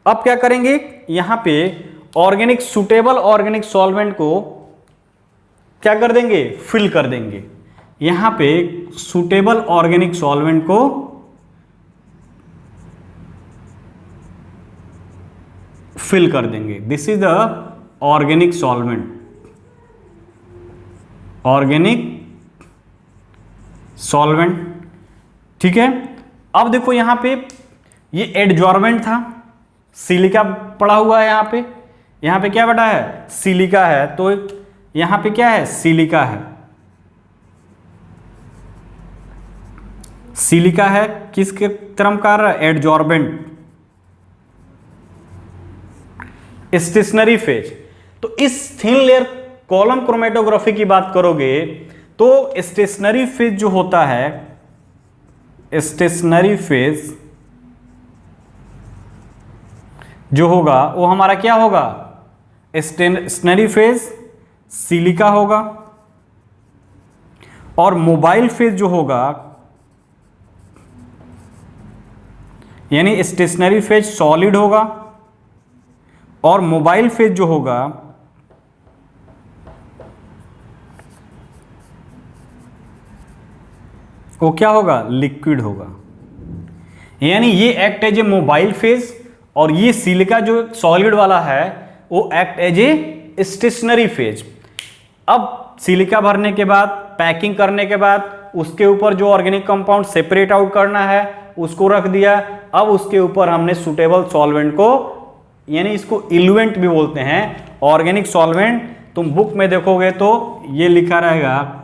S1: अब क्या करेंगे, यहां पे ऑर्गेनिक, सुटेबल ऑर्गेनिक सॉल्वेंट को क्या कर देंगे, फिल कर देंगे। यहां पे सुटेबल ऑर्गेनिक सॉल्वेंट को फिल कर देंगे। This is the organic solvent, organic solvent. ठीक है, अब देखो यहां पे ये एडजॉर्बेंट था, सिलिका पड़ा हुआ है यहाँ पे क्या बटा है, सिलिका है, तो यहाँ पे क्या है, सिलिका है। सिलिका है किसके क्रम कार्य, एडजॉर्बेंट। स्टेशनरी फेज, तो इस थिन लेयर कॉलम क्रोमेटोग्राफी की बात करोगे तो स्टेशनरी फेज जो होता है, स्टेशनरी फेज जो होगा वो हमारा क्या होगा, स्टेशनरी फेज सिलिका होगा, और मोबाइल फेज जो होगा यानी स्टेशनरी फेज सॉलिड होगा, और मोबाइल फेज जो होगा वो क्या होगा, लिक्विड होगा। यानी ये act as a mobile phase, और ये सिलिका जो सॉलिड वाला है वो act as a stationary phase. अब सिलिका भरने के बाद, पैकिंग करने के बाद उसके ऊपर जो ऑर्गेनिक कंपाउंड सेपरेट आउट करना है उसको रख दिया। अब उसके ऊपर हमने सुटेबल सॉल्वेंट को, यानी इसको इल्यूएंट भी बोलते हैं, ऑर्गेनिक सॉल्वेंट, तुम बुक में देखोगे तो ये लिखा रहेगा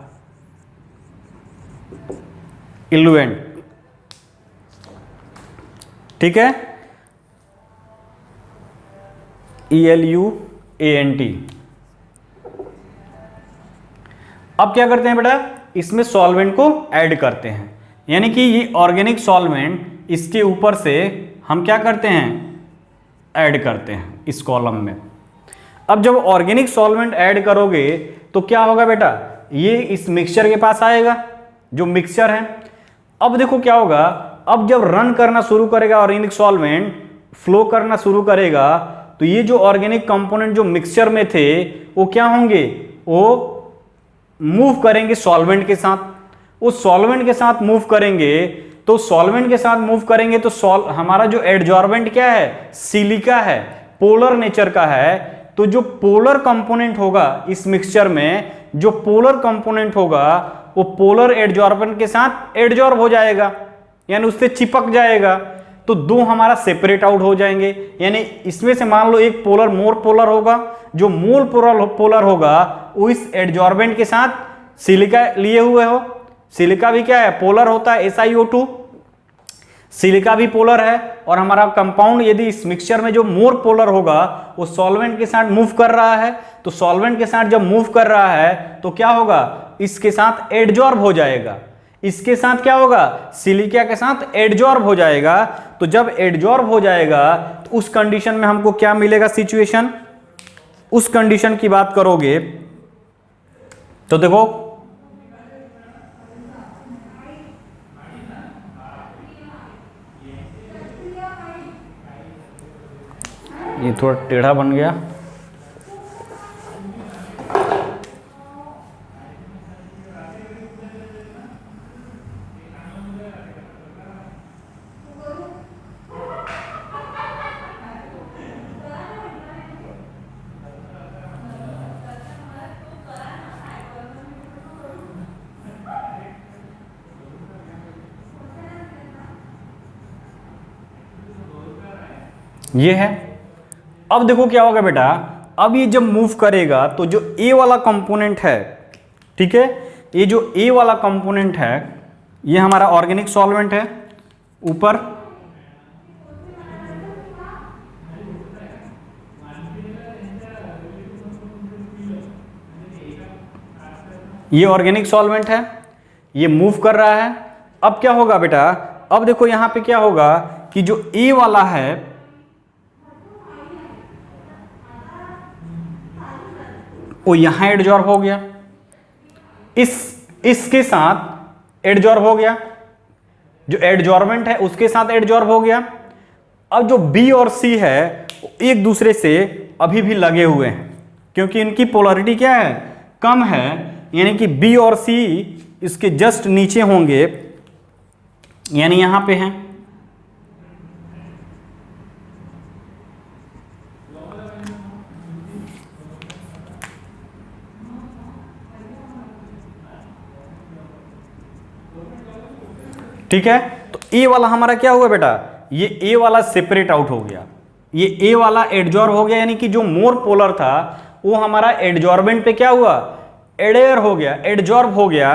S1: इल्यूएंट, ठीक है, ELUANT। अब क्या करते हैं बेटा, इसमें सॉल्वेंट को ऐड करते हैं, यानी कि ये ऑर्गेनिक सॉल्वेंट इसके ऊपर से हम क्या करते हैं, ऐड करते हैं इस कॉलम में। अब जब ऑर्गेनिक सॉल्वेंट ऐड करोगे तो क्या होगा बेटा, ये इस मिक्सचर के पास आएगा जो मिक्सचर है। अब देखो क्या होगा, अब जब रन करना शुरू करेगा ऑर्गेनिक सॉल्वेंट, फ्लो करना शुरू करेगा, तो ये जो ऑर्गेनिक कंपोनेंट जो मिक्सचर में थे वो क्या होंगे, वो मूव करेंगे सॉल्वेंट के साथ। वो सॉल्वेंट के साथ मूव करेंगे, तो सॉल्वेंट के साथ मूव करेंगे तो हमारा जो एडजॉर्बेंट क्या है, सिलिका है, पोलर नेचर का है। तो जो पोलर कंपोनेंट होगा इस मिक्सचर में, जो पोलर कंपोनेंट होगा वो पोलर एडजॉर्बेंट के साथ एडजॉर्ब हो जाएगा, यानी उससे चिपक जाएगा, तो दो हमारा सेपरेट आउट हो जाएंगे। यानी इसमें से मान लो एक पोलर मोर पोलर होगा, जो मोर पोलर होगा वो इस एडजॉर्बेंट के साथ सिलिका लिए हुए हो। सिलिका भी क्या है, पोलर होता है, SiO2, सिलिका भी पोलर है। और हमारा कंपाउंड यदि इस मिक्सचर में जो मोर पोलर होगा वो सॉल्वेंट के साथ मूव कर रहा है, तो सॉल्वेंट के साथ जब मूव कर रहा है तो क्या होगा, इसके साथ एडजॉर्ब हो जाएगा। इसके साथ क्या होगा, सिलिका के साथ एडजॉर्ब हो जाएगा। तो जब एडजॉर्ब हो जाएगा तो उस कंडीशन में हमको क्या मिलेगा सिचुएशन, उस कंडीशन की बात करोगे तो देखो ये थोड़ा टेढ़ा बन गया, ये है। अब देखो क्या होगा बेटा, अब ये जब मूव करेगा तो जो ए वाला कंपोनेंट है, ठीक है, ये जो ए वाला कंपोनेंट है ये हमारा ऑर्गेनिक सॉल्वेंट है ऊपर, ये ऑर्गेनिक सॉल्वेंट है, ये मूव कर रहा है। अब क्या होगा बेटा, अब देखो यहां पे क्या होगा कि जो ए वाला है वो यहां एडजॉर्ब हो गया, इसके साथ एडजॉर्ब हो गया, जो एडजॉर्बेंट है उसके साथ एडजॉर्ब हो गया। अब जो बी और सी है एक दूसरे से अभी भी लगे हुए हैं, क्योंकि इनकी पोलैरिटी क्या है, कम है, यानी कि बी और सी इसके जस्ट नीचे होंगे, यानी यहां पे हैं। ठीक है, तो ए वाला हमारा क्या हुआ बेटा, ये ए वाला सेपरेट आउट हो गया, ये ए वाला एडजॉर्ब हो गया, यानी कि जो मोर पोलर था वो हमारा एडजॉर्बेंट पे क्या हुआ, एडेयर हो गया, एडजॉर्ब हो गया,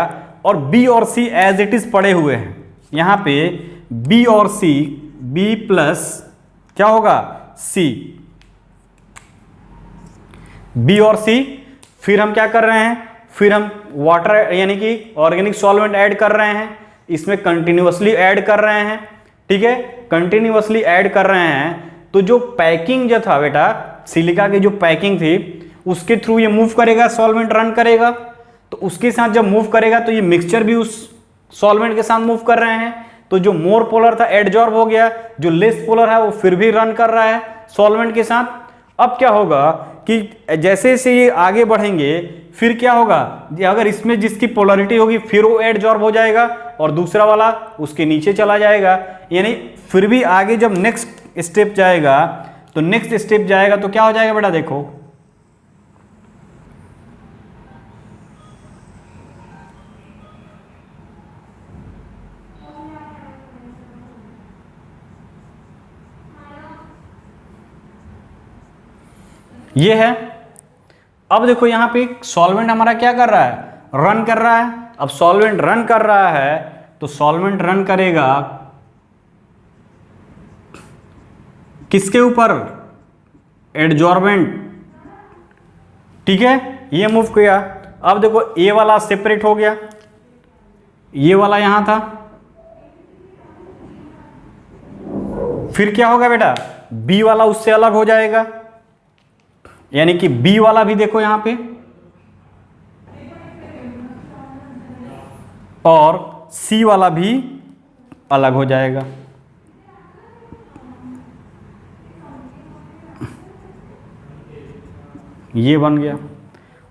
S1: और बी और सी एज इट इज पड़े हुए हैं। यहां पे बी और सी, बी प्लस क्या होगा सी, बी और सी, फिर हम क्या कर रहे हैं, फिर हम वाटर यानी कि ऑर्गेनिक सॉल्वेंट ऐड कर रहे हैं, इसमें कंटिन्यूअसली ऐड कर रहे हैं, ठीक है, कंटिन्यूअसली ऐड कर रहे हैं। तो जो पैकिंग जो था बेटा, सिलिका की जो पैकिंग थी उसके थ्रू ये मूव करेगा, सॉल्वेंट रन करेगा, तो उसके साथ जब मूव करेगा तो ये मिक्सचर भी उस सॉल्वेंट के साथ मूव कर रहे हैं, तो जो मोर पोलर था एडजॉर्ब हो गया, जो लेस पोलर है वो फिर भी रन कर रहा है सॉल्वेंट के साथ। अब क्या होगा कि जैसे जैसे ये आगे बढ़ेंगे फिर क्या होगा, अगर इसमें जिसकी पोलरिटी होगी फिर वो एडजॉर्ब हो जाएगा और दूसरा वाला उसके नीचे चला जाएगा, यानी फिर भी आगे जब नेक्स्ट स्टेप जाएगा तो नेक्स्ट स्टेप जाएगा तो क्या हो जाएगा बेटा, देखो ये है। अब देखो यहां पे सॉल्वेंट हमारा क्या कर रहा है, रन कर रहा है। अब सॉल्वेंट रन कर रहा है तो सॉल्वेंट रन करेगा किसके ऊपर, एडजॉर्बेंट, ठीक है, ये मूव किया। अब देखो ए वाला सेपरेट हो गया, ये वाला यहां था, फिर क्या होगा बेटा, बी वाला उससे अलग हो जाएगा, यानी कि बी वाला भी देखो यहां पे, और सी वाला भी अलग हो जाएगा। ये बन गया।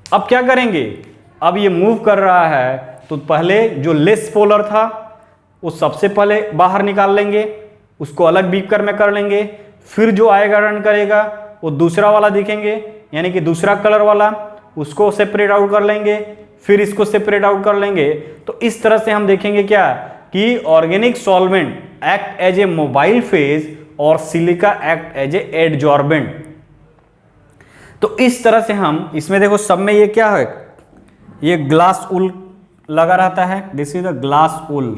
S1: अब क्या करेंगे, अब ये मूव कर रहा है तो पहले जो लेस पोलर था वो सबसे पहले बाहर निकाल लेंगे, उसको अलग बीकर में कर लेंगे, फिर जो आएगा रन करेगा वो दूसरा वाला दिखेंगे, यानी कि दूसरा कलर वाला, उसको सेपरेट आउट कर लेंगे, फिर इसको सेपरेट आउट कर लेंगे। तो इस तरह से हम देखेंगे क्या कि organic solvent act as a mobile phase और silica act as a adsorbent. तो इस तरह से हम इसमें देखो सब में ये क्या है, ये ग्लास उल लगा रहता है, this is the glass wool,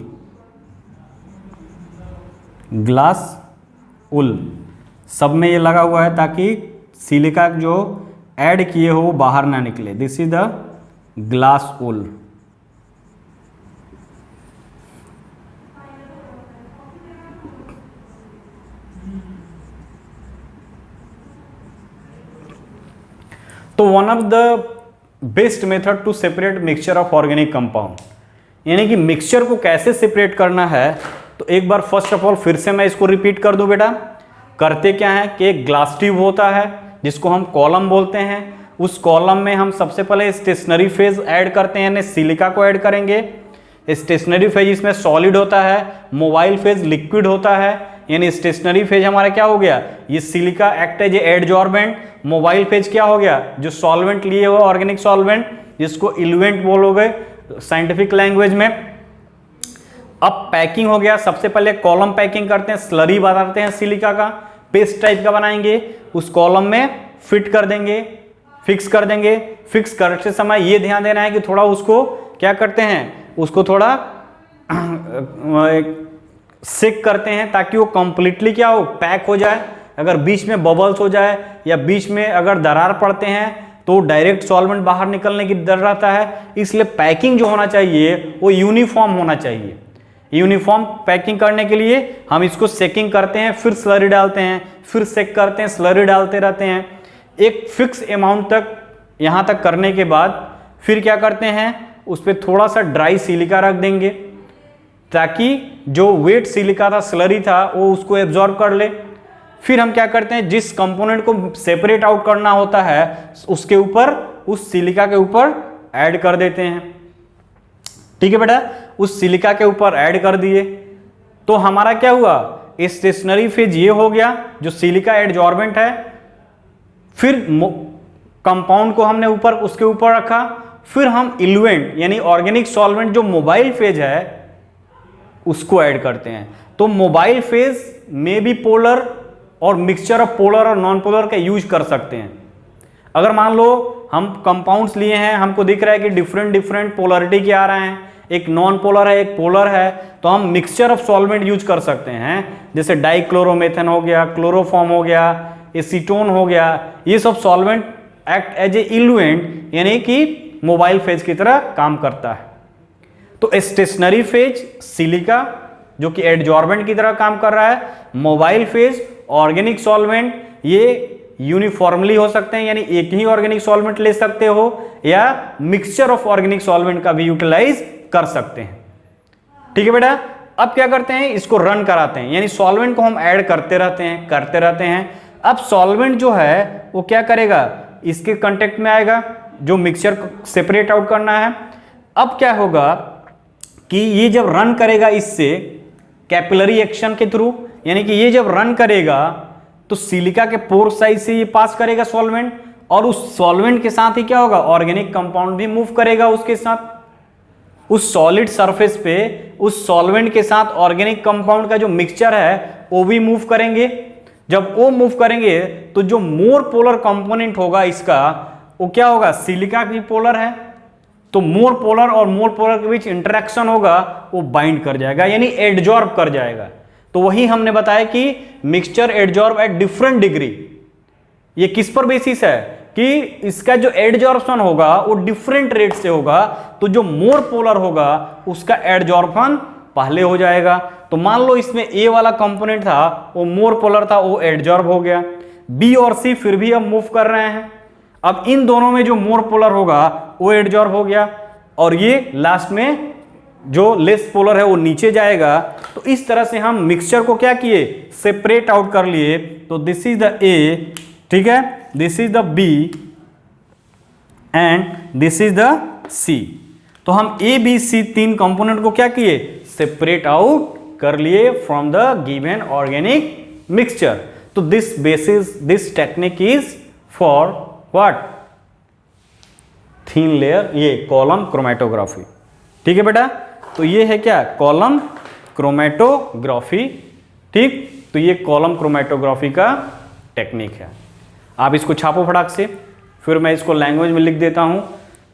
S1: glass wool सब में ये लगा हुआ है ताकि सिलिका जो ऐड किए हो वो बाहर ना निकले, this is the glass wool. तो one of the best method to separate mixture of organic compound, यानी कि मिक्सचर को कैसे सेपरेट करना है, तो एक बार फर्स्ट ऑफ ऑल फिर से मैं इसको रिपीट कर दूं बेटा। करते क्या है कि एक ग्लास ट्यूब होता है जिसको हम कॉलम बोलते हैं, उस कॉलम में हम सबसे पहले स्टेशनरी फेज ऐड करते हैं, यानी सिलिका को ऐड करेंगे। स्टेशनरी फेज इसमें सॉलिड होता है, मोबाइल फेज लिक्विड होता है, यानी स्टेशनरी फेज हमारा क्या हो गया, ये silica act as adsorbent. Mobile phase क्या हो गया, जो सॉल्वेंट लिए हुए ऑर्गेनिक सॉल्वेंट, जिसको इल्वेंट बोलोगे साइंटिफिक लैंग्वेज में। अब पैकिंग हो गया, सबसे पहले कॉलम पैकिंग करते हैं, स्लरी बनाते हैं सिलिका का, पेस्ट टाइप का बनाएंगे, उस कॉलम में फिट कर देंगे, फिक्स कर देंगे। फिक्स करते समय ये ध्यान देना है कि थोड़ा उसको क्या करते हैं, उसको थोड़ा सेक करते हैं ताकि वो कंप्लीटली क्या हो, पैक हो जाए। अगर बीच में बबल्स हो जाए या बीच में अगर दरार पड़ते हैं तो डायरेक्ट सॉल्वेंट बाहर निकलने की डर रहता है, इसलिए पैकिंग जो होना चाहिए वो यूनिफॉर्म होना चाहिए। यूनिफॉर्म पैकिंग करने के लिए हम इसको सेकिंग करते हैं, फिर स्लरी डालते हैं, फिर सेक करते हैं, स्लरी डालते रहते हैं। एक फिक्स अमाउंट तक यहाँ तक करने के बाद फिर क्या करते हैं, उस पर थोड़ा सा ड्राई सिलिका रख देंगे ताकि जो वेट सिलिका था, स्लरी था, वो उसको एब्जॉर्ब कर ले। फिर हम क्या करते हैं, जिस कंपोनेंट को सेपरेट आउट करना होता है उसके ऊपर, उस सिलिका के ऊपर ऐड कर देते हैं। ठीक है बेटा, उस सिलिका के ऊपर ऐड कर दिए तो हमारा क्या हुआ, स्टेशनरी फेज ये हो गया जो सिलिका एडजॉर्बेंट है। फिर कंपाउंड को हमने ऊपर उसके ऊपर रखा, फिर हम इल्वेंट यानी ऑर्गेनिक सॉल्वेंट जो मोबाइल फेज है उसको ऐड करते हैं। तो मोबाइल फेज में भी पोलर और मिक्सचर ऑफ पोलर और नॉन पोलर का यूज कर सकते हैं। अगर मान लो हम कंपाउंड्स लिए हैं, हमको दिख रहा है कि डिफरेंट डिफरेंट पोलरिटी के आ रहे हैं, एक नॉन पोलर है एक पोलर है, तो हम मिक्सचर ऑफ सॉल्वेंट यूज कर सकते हैं, जैसे डाइक्लोरोमेथेन हो गया, क्लोरोफॉर्म हो गया, एसीटोन हो गया, ये सब सॉल्वेंट एक्ट एज ए इल्यूएंट यानी कि मोबाइल फेज की तरह काम करता है। तो स्टेशनरी फेज सिलिका जो कि एडजॉर्बेंट की तरह काम कर रहा है, मोबाइल फेज ऑर्गेनिक सॉल्वेंट, ये यूनिफॉर्मली हो सकते हैं यानी एक ही ऑर्गेनिक सॉल्वेंट ले सकते हो या मिक्सचर ऑफ ऑर्गेनिक सॉल्वेंट का भी यूटिलाइज कर सकते हैं। ठीक है बेटा, अब क्या करते हैं, इसको रन कराते हैं, यानी सॉल्वेंट को हम ऐड करते रहते हैं। अब सॉल्वेंट जो है वो क्या करेगा, इसके कांटेक्ट में आएगा, जो मिक्सचर सेपरेट आउट करना है। अब क्या होगा कि ये जब रन करेगा इससे कैपिलरी एक्शन के थ्रू, यानी कि ये जब रन करेगा तो सिलिका के पोर साइज से ये पास करेगा सॉल्वेंट, और उस सॉल्वेंट के साथ ही क्या होगा, ऑर्गेनिक कंपाउंड भी मूव करेगा उसके साथ। उस सॉलिड सरफेस पे उस सॉल्वेंट के साथ ऑर्गेनिक कंपाउंड का जो मिक्सचर है वो भी मूव करेंगे। जब वो मूव करेंगे तो जो मोर पोलर कंपोनेंट होगा इसका, वो क्या होगा, सिलिका की पोलर है, तो मोर पोलर और मोर पोलर के बीच इंटरेक्शन होगा, वो बाइंड कर जाएगा यानी एडजॉर्ब कर जाएगा। तो वही हमने बताया कि mixture adsorb at different degree. ये किस पर बेसिस है कि इसका जो एडजॉर्प्शन होगा वो डिफरेंट रेट से होगा, तो जो मोर पोलर होगा उसका एडजॉर्प्शन पहले हो जाएगा। तो मान लो इसमें ए वाला कंपोनेंट था वो मोर पोलर था, वो एडजॉर्ब हो गया, बी और सी फिर भी अब मूव कर रहे हैं, अब इन दोनों में जो मोर पोलर होगा वो एडजॉर्ब हो गया, और ये लास्ट में जो लेस पोलर है वो नीचे जाएगा। तो इस तरह से हम मिक्सचर को क्या किए, सेपरेट आउट कर लिए। तो दिस इज द ए, ठीक है, this is the B and this is the C. तो हम ए बी सी तीन कंपोनेंट को क्या किए, सेपरेट आउट कर लिए from the given organic mixture. तो this technique is for what, thin layer, ये कॉलम क्रोमेटोग्राफी। ठीक है बेटा, तो ये है क्या, कॉलम क्रोमेटोग्राफी। ठीक, तो ये कॉलम क्रोमेटोग्राफी का टेक्निक है। आप इसको छापो फटाक से, फिर मैं इसको लैंग्वेज में लिख देता हूं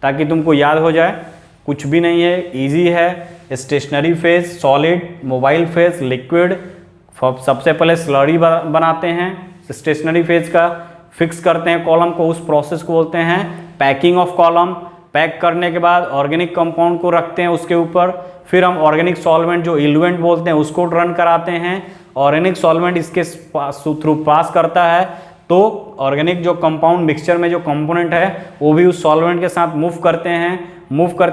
S1: ताकि तुमको याद हो जाए। कुछ भी नहीं है, इजी है। Stationary phase solid, mobile phase liquid. सबसे पहले स्लरी बनाते हैं स्टेशनरी फेज का, फिक्स करते हैं कॉलम को, उस प्रोसेस को बोलते हैं पैकिंग ऑफ कॉलम। पैक करने के बाद ऑर्गेनिक कंपाउंड को रखते हैं उसके ऊपर, फिर हम ऑर्गेनिक सॉल्वेंट जो इल्यूएंट बोलते हैं उसको रन कराते हैं। ऑर्गेनिक सॉल्वेंट इसके थ्रू पास करता है, तो ऑर्गेनिक जो कंपाउंड मिक्सचर में जो कंपोनेंट है वो भी उस सॉल्वेंट के साथ मूव करते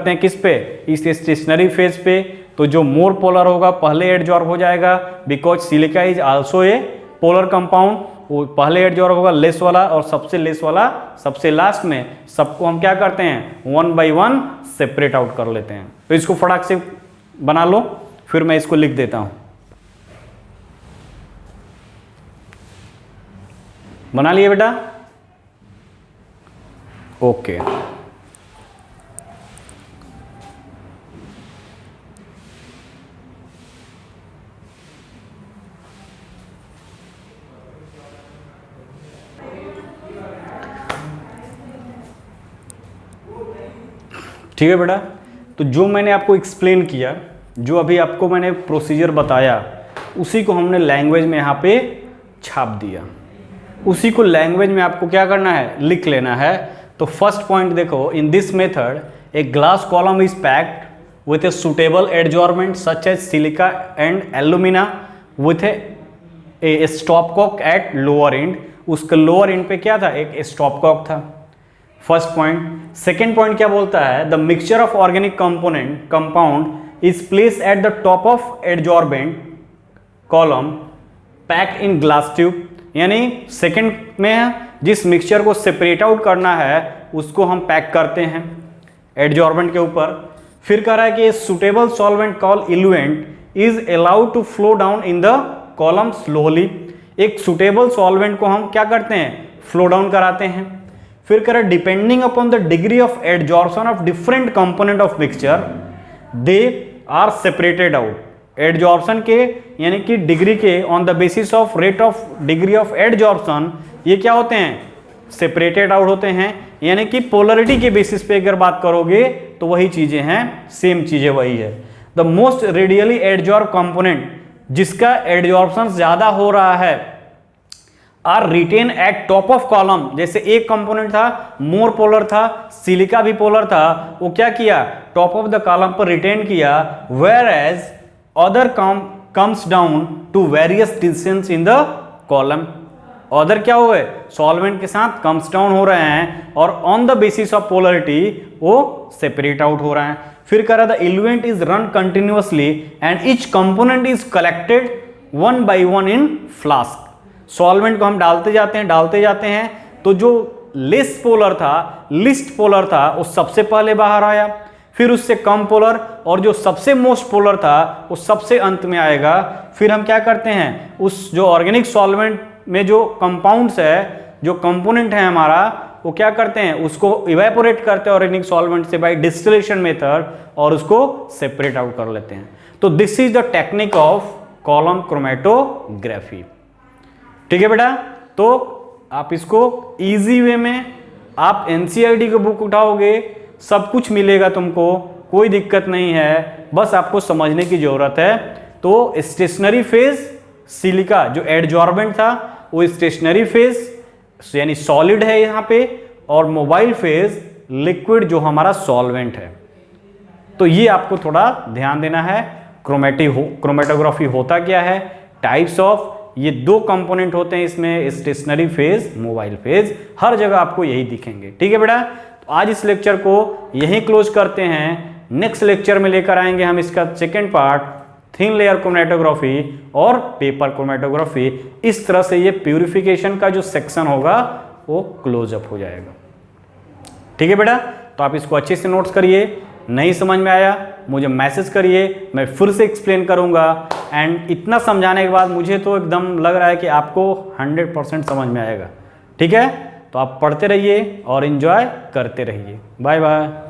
S1: हैं किस पे, इस स्टेशनरी फेज पे। तो जो मोर पोलर होगा पहले एडजॉर्ब हो जाएगा, because silica is also a polar compound, वो पहले एडजॉर्ब होगा लेस वाला, और सबसे लेस वाला सबसे लास्ट में। सबको हम क्या करते हैं, one by one separate out कर लेते हैं। तो इसको फटाक से बना लो, फिर मैं इसको लिख देता हूं। बना लिए बेटा, ओके। ठीक है बेटा, तो जो मैंने आपको एक्सप्लेन किया, जो अभी आपको मैंने प्रोसीजर बताया, उसी को हमने लैंग्वेज में यहाँ पे छाप दिया। उसी को लैंग्वेज में आपको क्या करना है, लिख लेना है। तो फर्स्ट पॉइंट देखो, in this method a glass column is packed with a suitable adsorbent such as silica and alumina with a stopcock at lower end. उसके लोअर एंड पे क्या था, एक स्टॉपकॉक था। First point. सेकेंड पॉइंट क्या बोलता है, the mixture of organic compound is place at the top of adsorbent column packed in glass tube. यानी सेकेंड में जिस मिक्सचर को सेपरेट आउट करना है उसको हम पैक करते हैं एडजॉर्बेंट के ऊपर। फिर कह रहा है कि suitable solvent call eluent is allowed to flow down in the column slowly. एक सुटेबल सॉल्वेंट को हम क्या करते हैं, फ्लो डाउन कराते हैं। फिर कह रहा है depending upon the degree of adsorption of different component of mixture they are separated out. Adsorption के यानी कि डिग्री के on the basis of rate of degree of adsorption, ये क्या होते हैं, सेपरेटेड आउट होते हैं। यानी कि पोलरिटी के बेसिस पे अगर बात करोगे तो वही चीजें हैं, सेम चीजें वही है। The most readily adsorb component, जिसका एडजॉर्प्शन ज्यादा हो रहा है, are retained at top of column. जैसे एक कंपोनेंट था मोर पोलर था, सिलिका भी पोलर था, वो क्या किया, टॉप ऑफ द कॉलम पर रिटेन किया, whereas other comes down to various distance in the column. Other क्या हुए, सॉल्वेंट के साथ कम्स डाउन हो रहे हैं और on the basis of polarity वो सेपरेट आउट हो रहे हैं। फिर कह रहा था eluent is run continuously and each component is collected one by one in flask. Solvent को हम डालते जाते हैं तो जो लेस पोलर था, लिस्ट पोलर था, वो सबसे पहले बाहर आया, फिर उससे कम पोलर, और जो सबसे मोस्ट पोलर था वो सबसे अंत में आएगा। फिर हम क्या करते हैं, उस जो ऑर्गेनिक सॉल्वेंट में जो कंपाउंड्स है, जो कंपोनेंट है हमारा, वो क्या करते हैं, उसको इवेपोरेट करते हैं ऑर्गेनिक सॉल्वेंट से बाय डिस्टिलेशन मेथड, और उसको सेपरेट आउट कर लेते हैं। तो this is the technique of column chromatography. ठीक है बेटा, तो आप इसको इजी वे में, आप एनसीईआरटी की बुक उठाओगे, सब कुछ मिलेगा तुमको, कोई दिक्कत नहीं है, बस आपको समझने की जरूरत है। तो स्टेशनरी फेज सिलिका जो एडजॉर्बेंट था वो स्टेशनरी फेज यानी सॉलिड है यहाँ पे, और मोबाइल फेज लिक्विड जो हमारा सॉल्वेंट है। तो ये आपको थोड़ा ध्यान देना है। क्रोमेटोग्राफी होता क्या है, टाइप्स ऑफ, ये दो कंपोनेंट होते हैं इसमें, स्टेशनरी फेज, मोबाइल फेज, हर जगह आपको यही दिखेंगे। ठीक है बेटा, तो आज इस लेक्चर को यहीं क्लोज करते हैं। नेक्स्ट लेक्चर में लेकर आएंगे हम इसका second part, thin layer chromatography और पेपर क्रोमेटोग्राफी। इस तरह से ये प्यूरिफिकेशन का जो सेक्शन होगा वो क्लोज अप हो जाएगा। ठीक है बेटा, तो आप इसको अच्छे से नोट्स करिए, नहीं समझ में आया मुझे मैसेज करिए, मैं फिर से एक्सप्लेन करूंगा। एंड इतना समझाने के बाद मुझे तो एकदम लग रहा है कि आपको 100% समझ में आएगा। ठीक है, तो आप पढ़ते रहिए और एंजॉय करते रहिए। Bye bye.